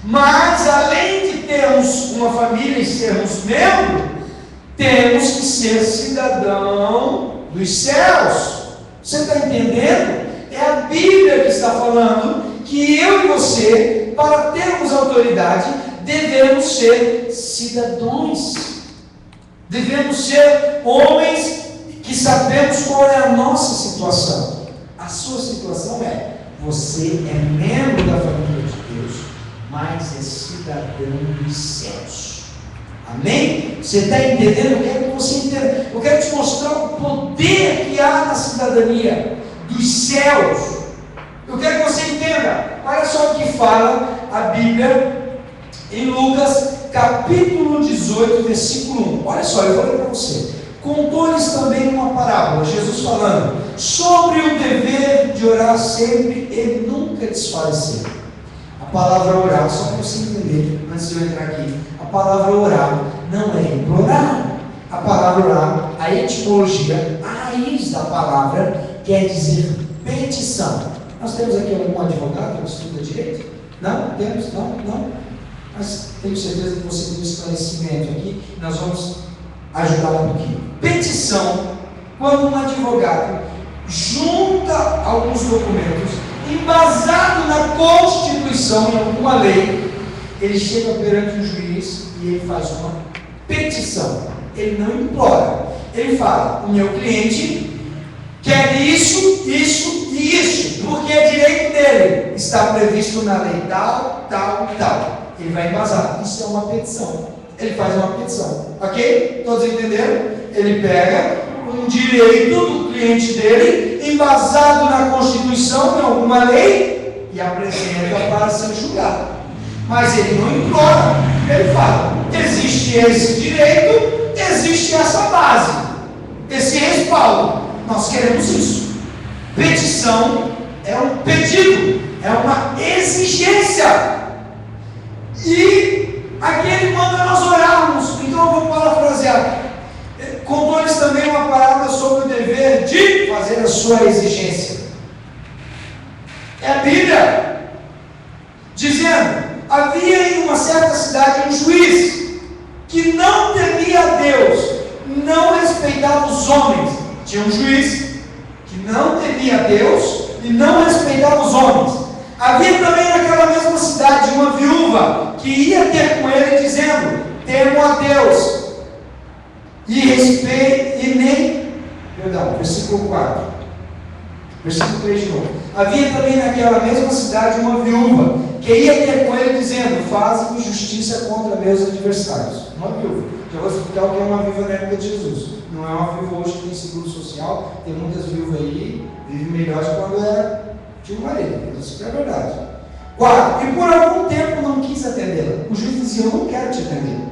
[SPEAKER 1] mas além de termos uma família e sermos membros, temos que ser cidadão dos céus. Você está entendendo? É a Bíblia que está falando que eu e você, para termos autoridade, devemos ser cidadãos. Devemos ser homens que sabemos qual é a nossa situação. A sua situação é: você é membro da família de Deus, mas é cidadão dos céus. Amém? Você está entendendo? Eu quero que você entenda. Eu quero te mostrar o poder que há na cidadania dos céus. Eu quero que você entenda. Olha só o que fala a Bíblia em Lucas capítulo 18, versículo 1. Olha só, eu vou ler para você. Contou-lhes também uma parábola, Jesus falando sobre o dever de orar sempre e nunca desfalecer. A palavra orar, só para você entender, antes de eu entrar aqui, a palavra orar não é implorar. A palavra orar, a etimologia, a raiz da palavra quer dizer petição. Nós temos aqui algum advogado que estuda direito? Não? Temos? Não? Mas tenho certeza que você tem um esclarecimento aqui. Nós vamos ajudar um pouquinho. Petição, quando um advogado junta alguns documentos, embasado na Constituição, em alguma lei, ele chega perante um juiz e ele faz uma petição. Ele não implora. Ele fala: o meu cliente quer isso, isso e isso, porque é direito dele, está previsto na lei tal. Ele vai embasar. Isso é uma petição. Ele faz uma petição, ok? Todos entenderam? Ele pega um direito do cliente dele, embasado na Constituição, em alguma lei, e apresenta para ser julgado. Mas ele não implora. Ele fala: existe esse direito, existe essa base, esse respaldo. Nós queremos isso. Petição é um pedido, é uma exigência. E aqui ele manda nós orarmos. Então eu vou parafrasear. Contou-lhes também uma parábola sobre o dever de fazer a sua exigência. É a Bíblia dizendo: havia em uma certa cidade um juiz que não temia a Deus, não respeitava os homens. Tinha um juiz que não temia a Deus e não respeitava os homens. Havia também naquela mesma cidade uma viúva que ia ter com ele dizendo: temo a Deus versículo 4, versículo 3 de novo. Havia também naquela mesma cidade uma viúva que ia ter com ele dizendo: faze-me justiça contra meus adversários. Uma viúva. Já vou explicar o que é uma viúva na época de Jesus. Não é uma viúva hoje que tem seguro social. Tem muitas viúvas aí, vivem melhor de quando tinha um marido. Isso é verdade. 4. E por algum tempo não quis atendê-la. O juiz dizia: eu não quero te atender.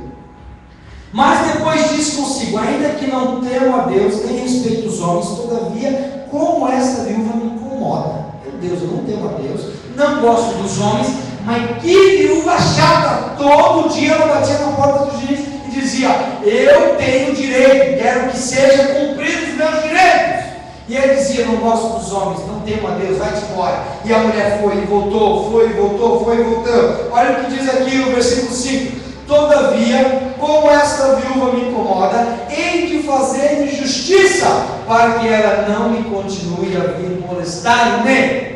[SPEAKER 1] Mas depois disse consigo: ainda que não temo a Deus, nem respeito os homens, todavia, como esta viúva me incomoda. Meu Deus, eu não temo a Deus, não gosto dos homens, mas que viúva chata! Todo dia ela batia na porta do juiz e dizia: eu tenho direito, quero que seja cumpridos os meus direitos. E ele dizia: não gosto dos homens, não temo a Deus, vai-te embora. E a mulher foi e voltou, foi e voltou, foi e voltou. Olha o que diz aqui no versículo 5: todavia, como esta viúva me incomoda, hei de fazer-lhe justiça, para que ela não me continue a vir molestar-me.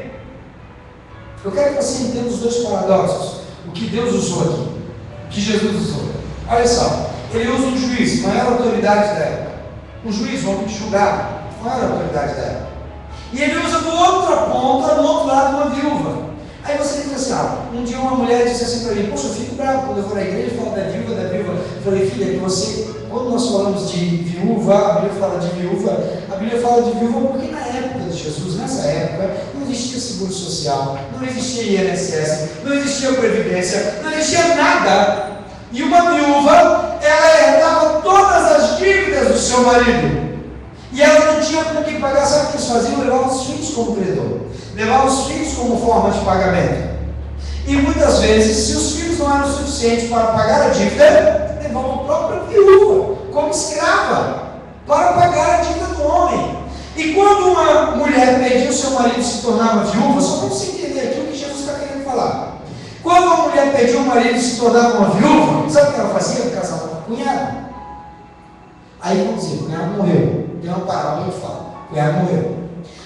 [SPEAKER 1] Eu quero que você entenda os dois paradoxos. O que Deus usou aqui, o que Jesus usou. Olha só, ele usa um juiz, não era a autoridade dela. Um juiz, um homem que julgava, não era a autoridade dela. E ele usa do outra ponta, do outro lado, uma viúva. Aí você diz assim: um dia uma mulher disse assim para mim: poxa, eu fico bravo quando eu vou na igreja e falo da viúva. Eu falei: filha, que você, quando nós falamos de viúva, a Bíblia fala de viúva, a Bíblia fala de viúva porque na época de Jesus, nessa época, não existia seguro social, não existia INSS, não existia previdência, não existia nada. E uma viúva, ela herdava todas as dívidas do seu marido. E ela não tinha com que pagar. Sabe o que eles faziam? Levavam os filhos como credor, levavam os filhos como forma de pagamento. E muitas vezes, se os filhos não eram suficientes para pagar a dívida, levavam a própria viúva como escrava para pagar a dívida do homem. E quando uma mulher perdia o seu marido e se tornava viúva, só para você entender aqui o que Jesus está querendo falar. Quando uma mulher perdia o marido e se tornava uma viúva, sabe o que ela fazia? Casava com o cunhado. Aí vamos dizer, o cunhado morreu. tem uma parábola que eu falo. O cunhado morreu.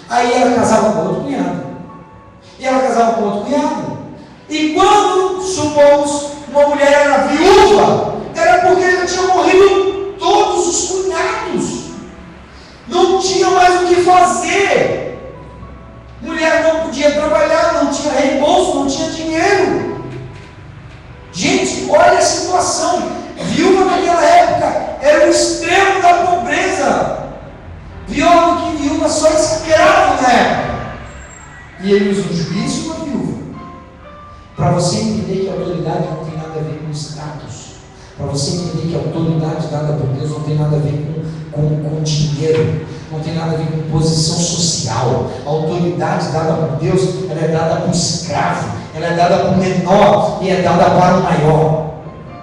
[SPEAKER 1] Aí ela casava com outro cunhado. E ela casava com outro cunhado. E quando, supomos, uma mulher era viúva, era porque já tinha morrido todos os cunhados. Não tinha mais o que fazer. Mulher não podia trabalhar, não tinha reembolso, não tinha dinheiro. Gente, olha a situação. Viúva naquela época era o extremo da pobreza. Pior do que viúva, só escravo na época. E ele usa um juiz e uma viúva. Para você entender que a autoridade não tem nada a ver com status. Para você entender que a autoridade dada por Deus não tem nada a ver com dinheiro. Não tem nada a ver com posição social. A autoridade dada por Deus, ela é dada para o escravo. Ela é dada para o menor e é dada para o maior.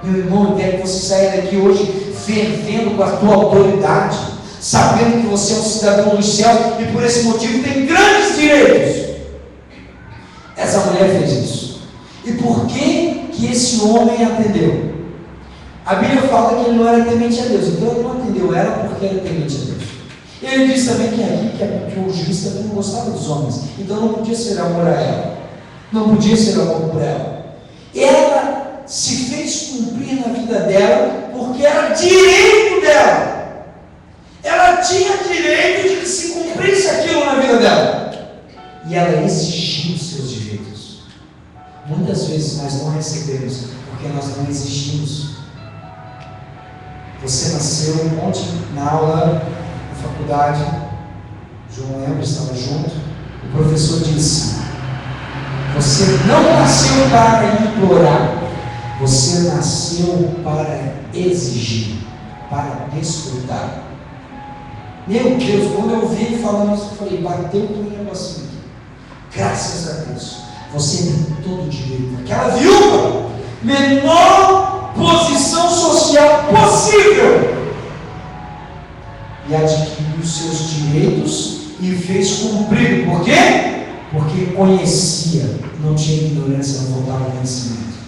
[SPEAKER 1] Meu irmão, eu quero que você saia daqui hoje fervendo com a tua autoridade, sabendo que você é um cidadão dos céus e por esse motivo tem grandes direitos. Essa mulher fez isso. E por que esse homem atendeu? A Bíblia fala que ele não era temente a Deus, então ele não atendeu ela porque era temente a Deus. E ele diz também que o juiz também não gostava dos homens, então não podia ser amor a ela, não podia ser amor por ela. Ela se fez cumprir na vida dela porque era direito dela. Ela tinha direito de que se cumprisse aquilo na vida dela. E ela exigiu os seus direitos. Muitas vezes nós não recebemos porque nós não exigimos. Você nasceu ontem na aula na faculdade, João lembra, estava junto. O professor disse: você não nasceu para implorar, você nasceu para exigir, para desfrutar. Meu Deus, quando eu vi ele falando isso, eu falei, bateu com um negocinho aqui. Graças a Deus, você tem todo o direito. Aquela viúva, menor posição social possível, e adquiriu seus direitos e fez cumprir. Por quê? Porque conhecia, não tinha ignorância, não faltava conhecimento.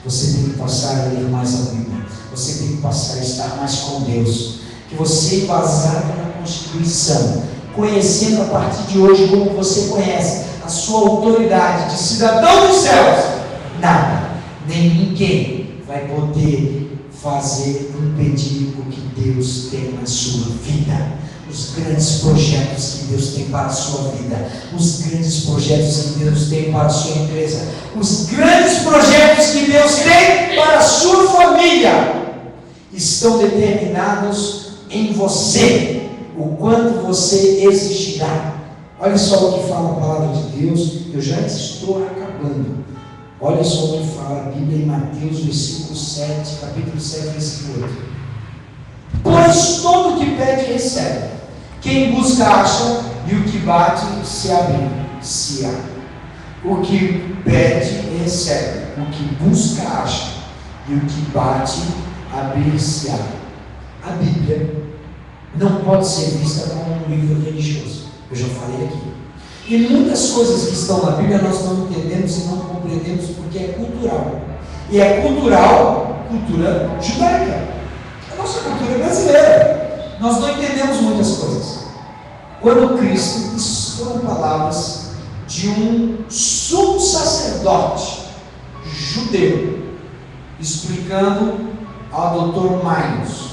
[SPEAKER 1] Você tem que passar a ler mais a Bíblia, você tem que passar a estar mais com Deus, que você, baseado na Constituição, conhecendo a partir de hoje como você conhece a sua autoridade de cidadão dos céus, nada, nem ninguém vai poder impedir o que Deus tem na sua vida. Os grandes projetos que Deus tem para a sua vida, os grandes projetos que Deus tem para a sua empresa, os grandes projetos que Deus tem para a sua família, estão determinados em você, o quanto você exigirá. Olha só o que fala a palavra de Deus, eu já estou acabando. Olha só o que fala a Bíblia em Mateus, capítulo 7, versículo 8. Pois todo o que pede, recebe. Quem busca, acha, e o que bate, se abre, se abre. O que pede, recebe. O que busca, acha, e o que bate, abrir-se abre. A Bíblia não pode ser vista como um livro religioso. Eu já falei aqui. E muitas coisas que estão na Bíblia nós não entendemos e não compreendemos porque é cultural. E é cultura judaica. A nossa cultura é brasileira. Nós não entendemos muitas coisas. Quando Cristo, isso foram palavras de um sumo sacerdote judeu, explicando ao Dr. Miles.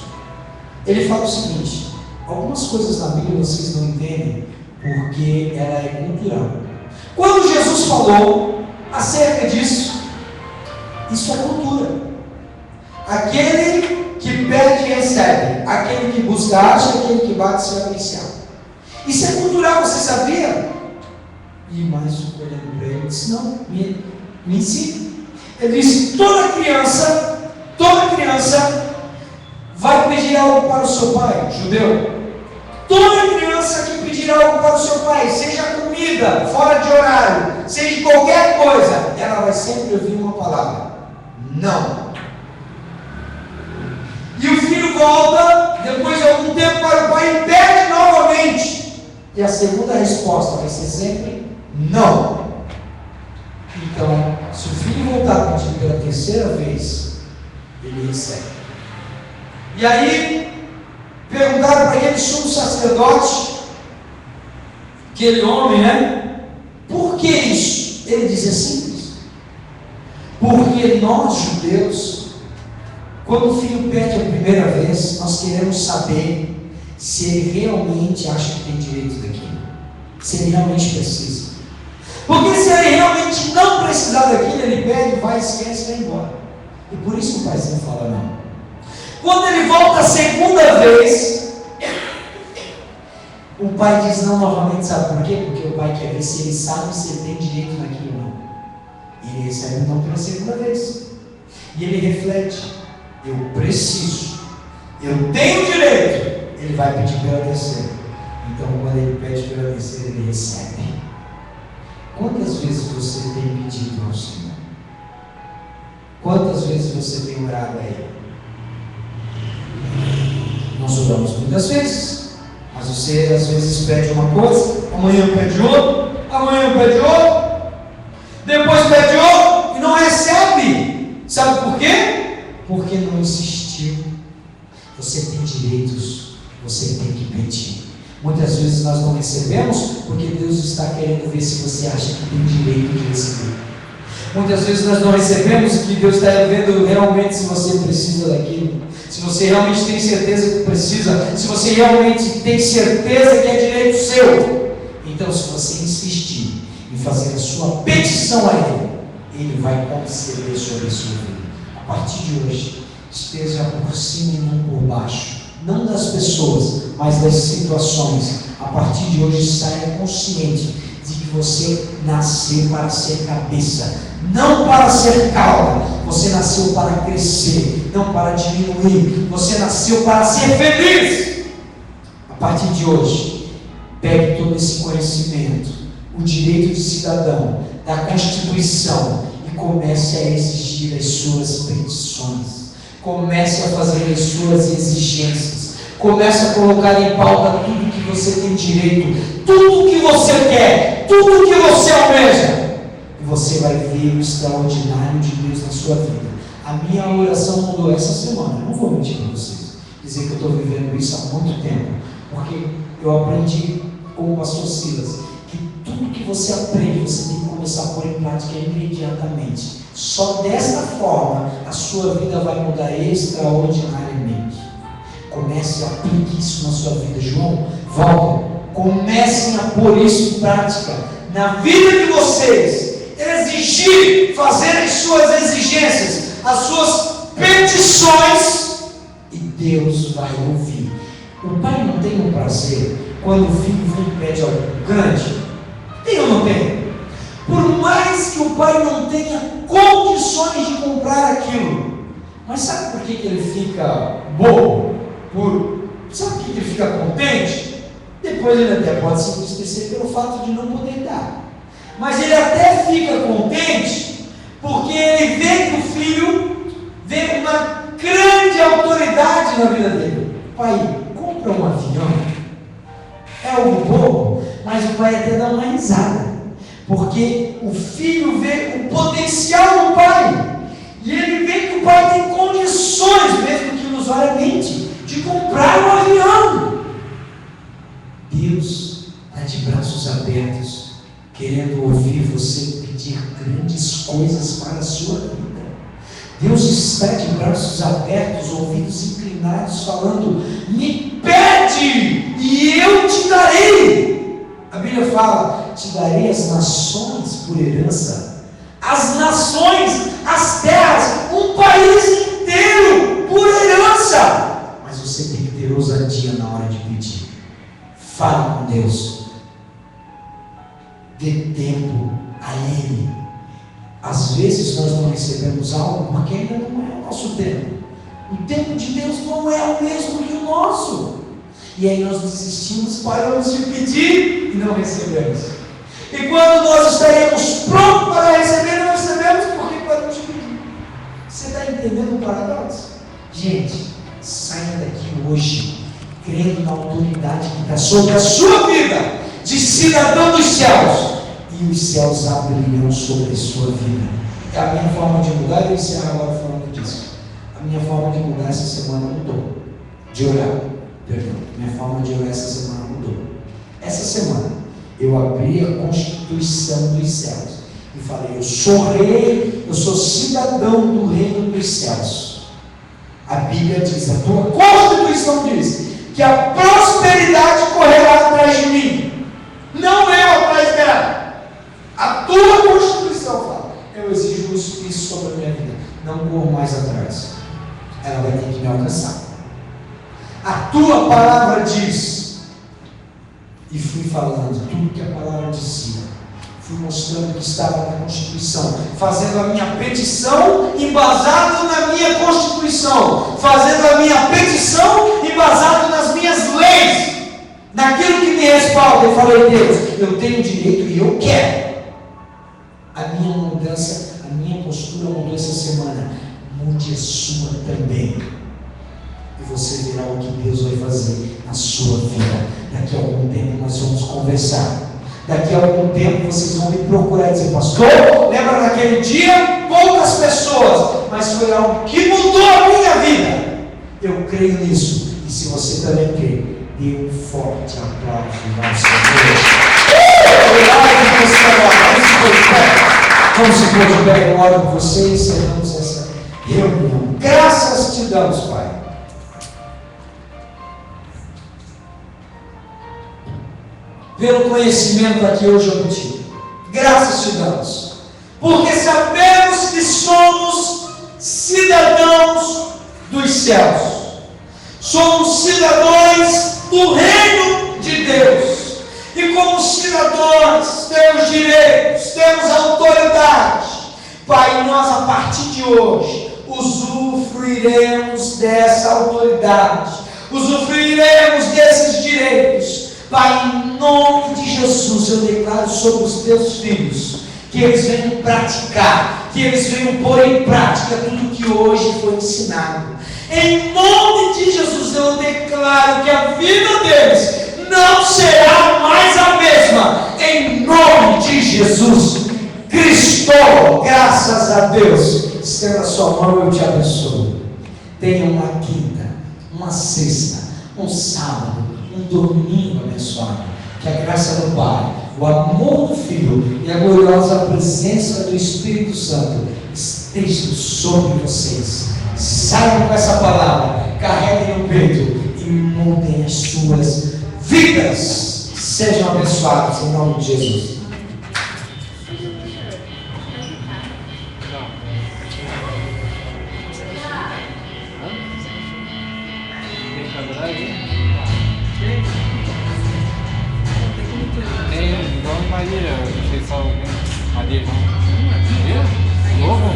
[SPEAKER 1] Ele fala o seguinte: algumas coisas na Bíblia vocês não entendem porque ela é cultural. Quando Jesus falou acerca disso, isso é cultura. Aquele que pede, recebe. Aquele que busca, acha. Aquele que bate, se abre. Isso é cultural, você sabia? E mais olhando para ele, disse: não, me ensine. Ele disse: toda criança vai pedir algo para o seu pai, judeu. Toda criança que pedir algo para o seu pai, seja comida, fora de horário, seja qualquer coisa, ela vai sempre ouvir uma palavra: não. E o filho volta, depois de algum tempo, para o pai e pede novamente. E a segunda resposta vai ser sempre não. Então, se o filho voltar a pedir pela terceira vez, ele recebe. E aí, Perguntaram para aquele sumo sacerdote, aquele homem, né? Por que isso? Ele dizia simples. Porque nós, judeus, quando o filho pede a primeira vez, nós queremos saber se ele realmente acha que tem direito daquilo, se ele realmente precisa. Porque se ele realmente não precisar daquilo, ele pede, vai, esquece e vai embora. E por isso o paizinho fala não. Quando ele volta a segunda vez, o pai diz não novamente, sabe por quê? Porque o pai quer ver se ele sabe se ele tem direito naquilo ou não. E ele recebe então pela segunda vez. E ele reflete, eu preciso, eu tenho direito. Ele vai pedir pela terceira. Então quando ele pede pela terceira, ele recebe. Quantas vezes você tem pedido ao Senhor? Quantas vezes você tem orado a Ele? Nós oramos muitas vezes, mas você às vezes pede uma coisa, amanhã pede outra, amanhã pede outra, depois pede outra e não recebe. Sabe por quê? Porque não insistiu. Você tem direitos, você tem que pedir. Muitas vezes nós não recebemos porque Deus está querendo ver se você acha que tem direito de receber. Muitas vezes nós não recebemos porque Deus está vendo realmente se você precisa daquilo, se você realmente tem certeza que precisa, se você realmente tem certeza que é direito seu. Então, se você insistir em fazer a sua petição a Ele, Ele vai conceder sobre a sua vida. A partir de hoje, esteja por cima e não por baixo. Não das pessoas, mas das situações. A partir de hoje, saia consciente de que você nasceu para ser cabeça, não para ser cauda. Você nasceu para crescer, não para diminuir. Você nasceu para ser feliz. A partir de hoje, pegue todo esse conhecimento, o direito de cidadão, da Constituição, e comece a exigir as suas petições. Comece a fazer as suas exigências. Comece a colocar em pauta tudo que você tem direito, tudo que você quer, tudo que você almeja. E você vai ver o extraordinário de Deus na sua vida. A minha oração mudou essa semana. Eu não vou mentir para vocês, dizer que eu estou vivendo isso há muito tempo, porque eu aprendi com o pastor Silas que tudo que você aprende, você tem que começar a pôr em prática imediatamente. Só desta forma a sua vida vai mudar extraordinariamente. Comece a aplicar isso na sua vida. João, Walter, comecem a pôr isso em prática na vida de vocês. Exigir, fazer as suas exigências, as suas petições, e Deus vai ouvir. O pai não tem um prazer quando o filho vem e pede algo grande? Tem ou não tem? Por mais que o pai não tenha condições de comprar aquilo, mas sabe por que ele fica bobo? Sabe por que ele fica contente? Depois ele até pode se entristecer pelo fato de não poder dar, mas ele até fica contente porque ele vê que o filho vê uma grande autoridade na vida dele. Pai, compra um avião. É algo bobo, mas o pai até dá uma risada, porque o filho vê o potencial do pai, e ele vê que o pai tem condições, mesmo que ilusoriamente, de comprar um avião. Deus está de braços abertos, querendo ouvir você pedir grandes coisas para a sua vida. Deus está de braços abertos, ouvidos inclinados, falando: me pede e eu te darei. A Bíblia fala: te darei as nações por herança, as nações, as terras, um país inteiro por herança. Mas você tem que ter ousadia na hora de pedir. Fale com Deus, dê tempo a Ele. Às vezes nós não recebemos algo porque ainda não é o nosso tempo. O tempo de Deus não é o mesmo que o nosso. E aí nós desistimos, paramos de pedir e não recebemos. E quando nós estaremos prontos para receber, não recebemos porque paramos de pedir. Você está entendendo o paradoxo? Gente, saia daqui hoje crendo na autoridade que está sobre a sua vida de cidadão dos céus, e os céus abrirão sobre a sua vida. É a minha forma de mudar. Eu encerro agora falando disso. A minha forma de mudar essa semana mudou, de orar. Perdão, minha forma de orar essa semana mudou. Essa semana eu abri a Constituição dos céus e falei: eu sou rei, eu sou cidadão do reino dos céus. A Bíblia diz, a tua Constituição diz que a prosperidade correrá atrás de mim, não eu atrás dela. A tua Constituição fala: eu exijo isso sobre a minha vida, não corro mais atrás, ela vai ter que me alcançar. A tua palavra diz, e fui falando tudo que a palavra dizia, fui mostrando que estava na Constituição, fazendo a minha petição embasado na minha Constituição, fazendo a minha petição embasado nas minhas leis, naquilo que me respalda. Eu falei: Deus, eu tenho direito e eu quero. A minha mudança, a minha postura mudou essa semana. Mude a sua também. E você verá o que Deus vai fazer na sua vida. Daqui a algum tempo nós vamos conversar. Daqui a algum tempo vocês vão me procurar e dizer: pastor, lembra naquele dia? Poucas pessoas, mas foi algo que mudou a minha vida. Eu creio nisso. E se você também crê, dê um forte aplauso ao Senhor. Vamos se pôr de pé, eu oro por você e encerramos essa reunião. Graças te damos, Pai. Pelo conhecimento aqui hoje obtido. Graças te damos. Porque sabemos que somos cidadãos dos céus. Somos cidadãos do reino de Deus. E como cidadãos, temos direitos, temos autoridade. Pai, nós a partir de hoje usufruiremos dessa autoridade, usufruiremos desses direitos. Pai, em nome de Jesus, eu declaro sobre os teus filhos que eles venham praticar, que eles venham pôr em prática tudo que hoje foi ensinado. Em nome de Jesus, eu declaro que a vida deles não será mais a mesma. Em nome de Jesus Cristo, graças a Deus. Estenda a sua mão e eu te abençoo. Tenha uma quinta, uma sexta, um sábado, um domingo abençoado. Que a graça do Pai, o amor do Filho e a gloriosa presença do Espírito Santo estejam sobre vocês. Saiam com essa palavra, carreguem no peito e mudem as suas vidas. Sejam abençoados em nome de Jesus.
[SPEAKER 3] Tem, igual em Maria, não sei só Maria não. Maria? Novo?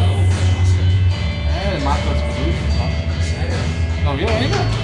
[SPEAKER 3] É, mata as pessoas. Não viu ainda?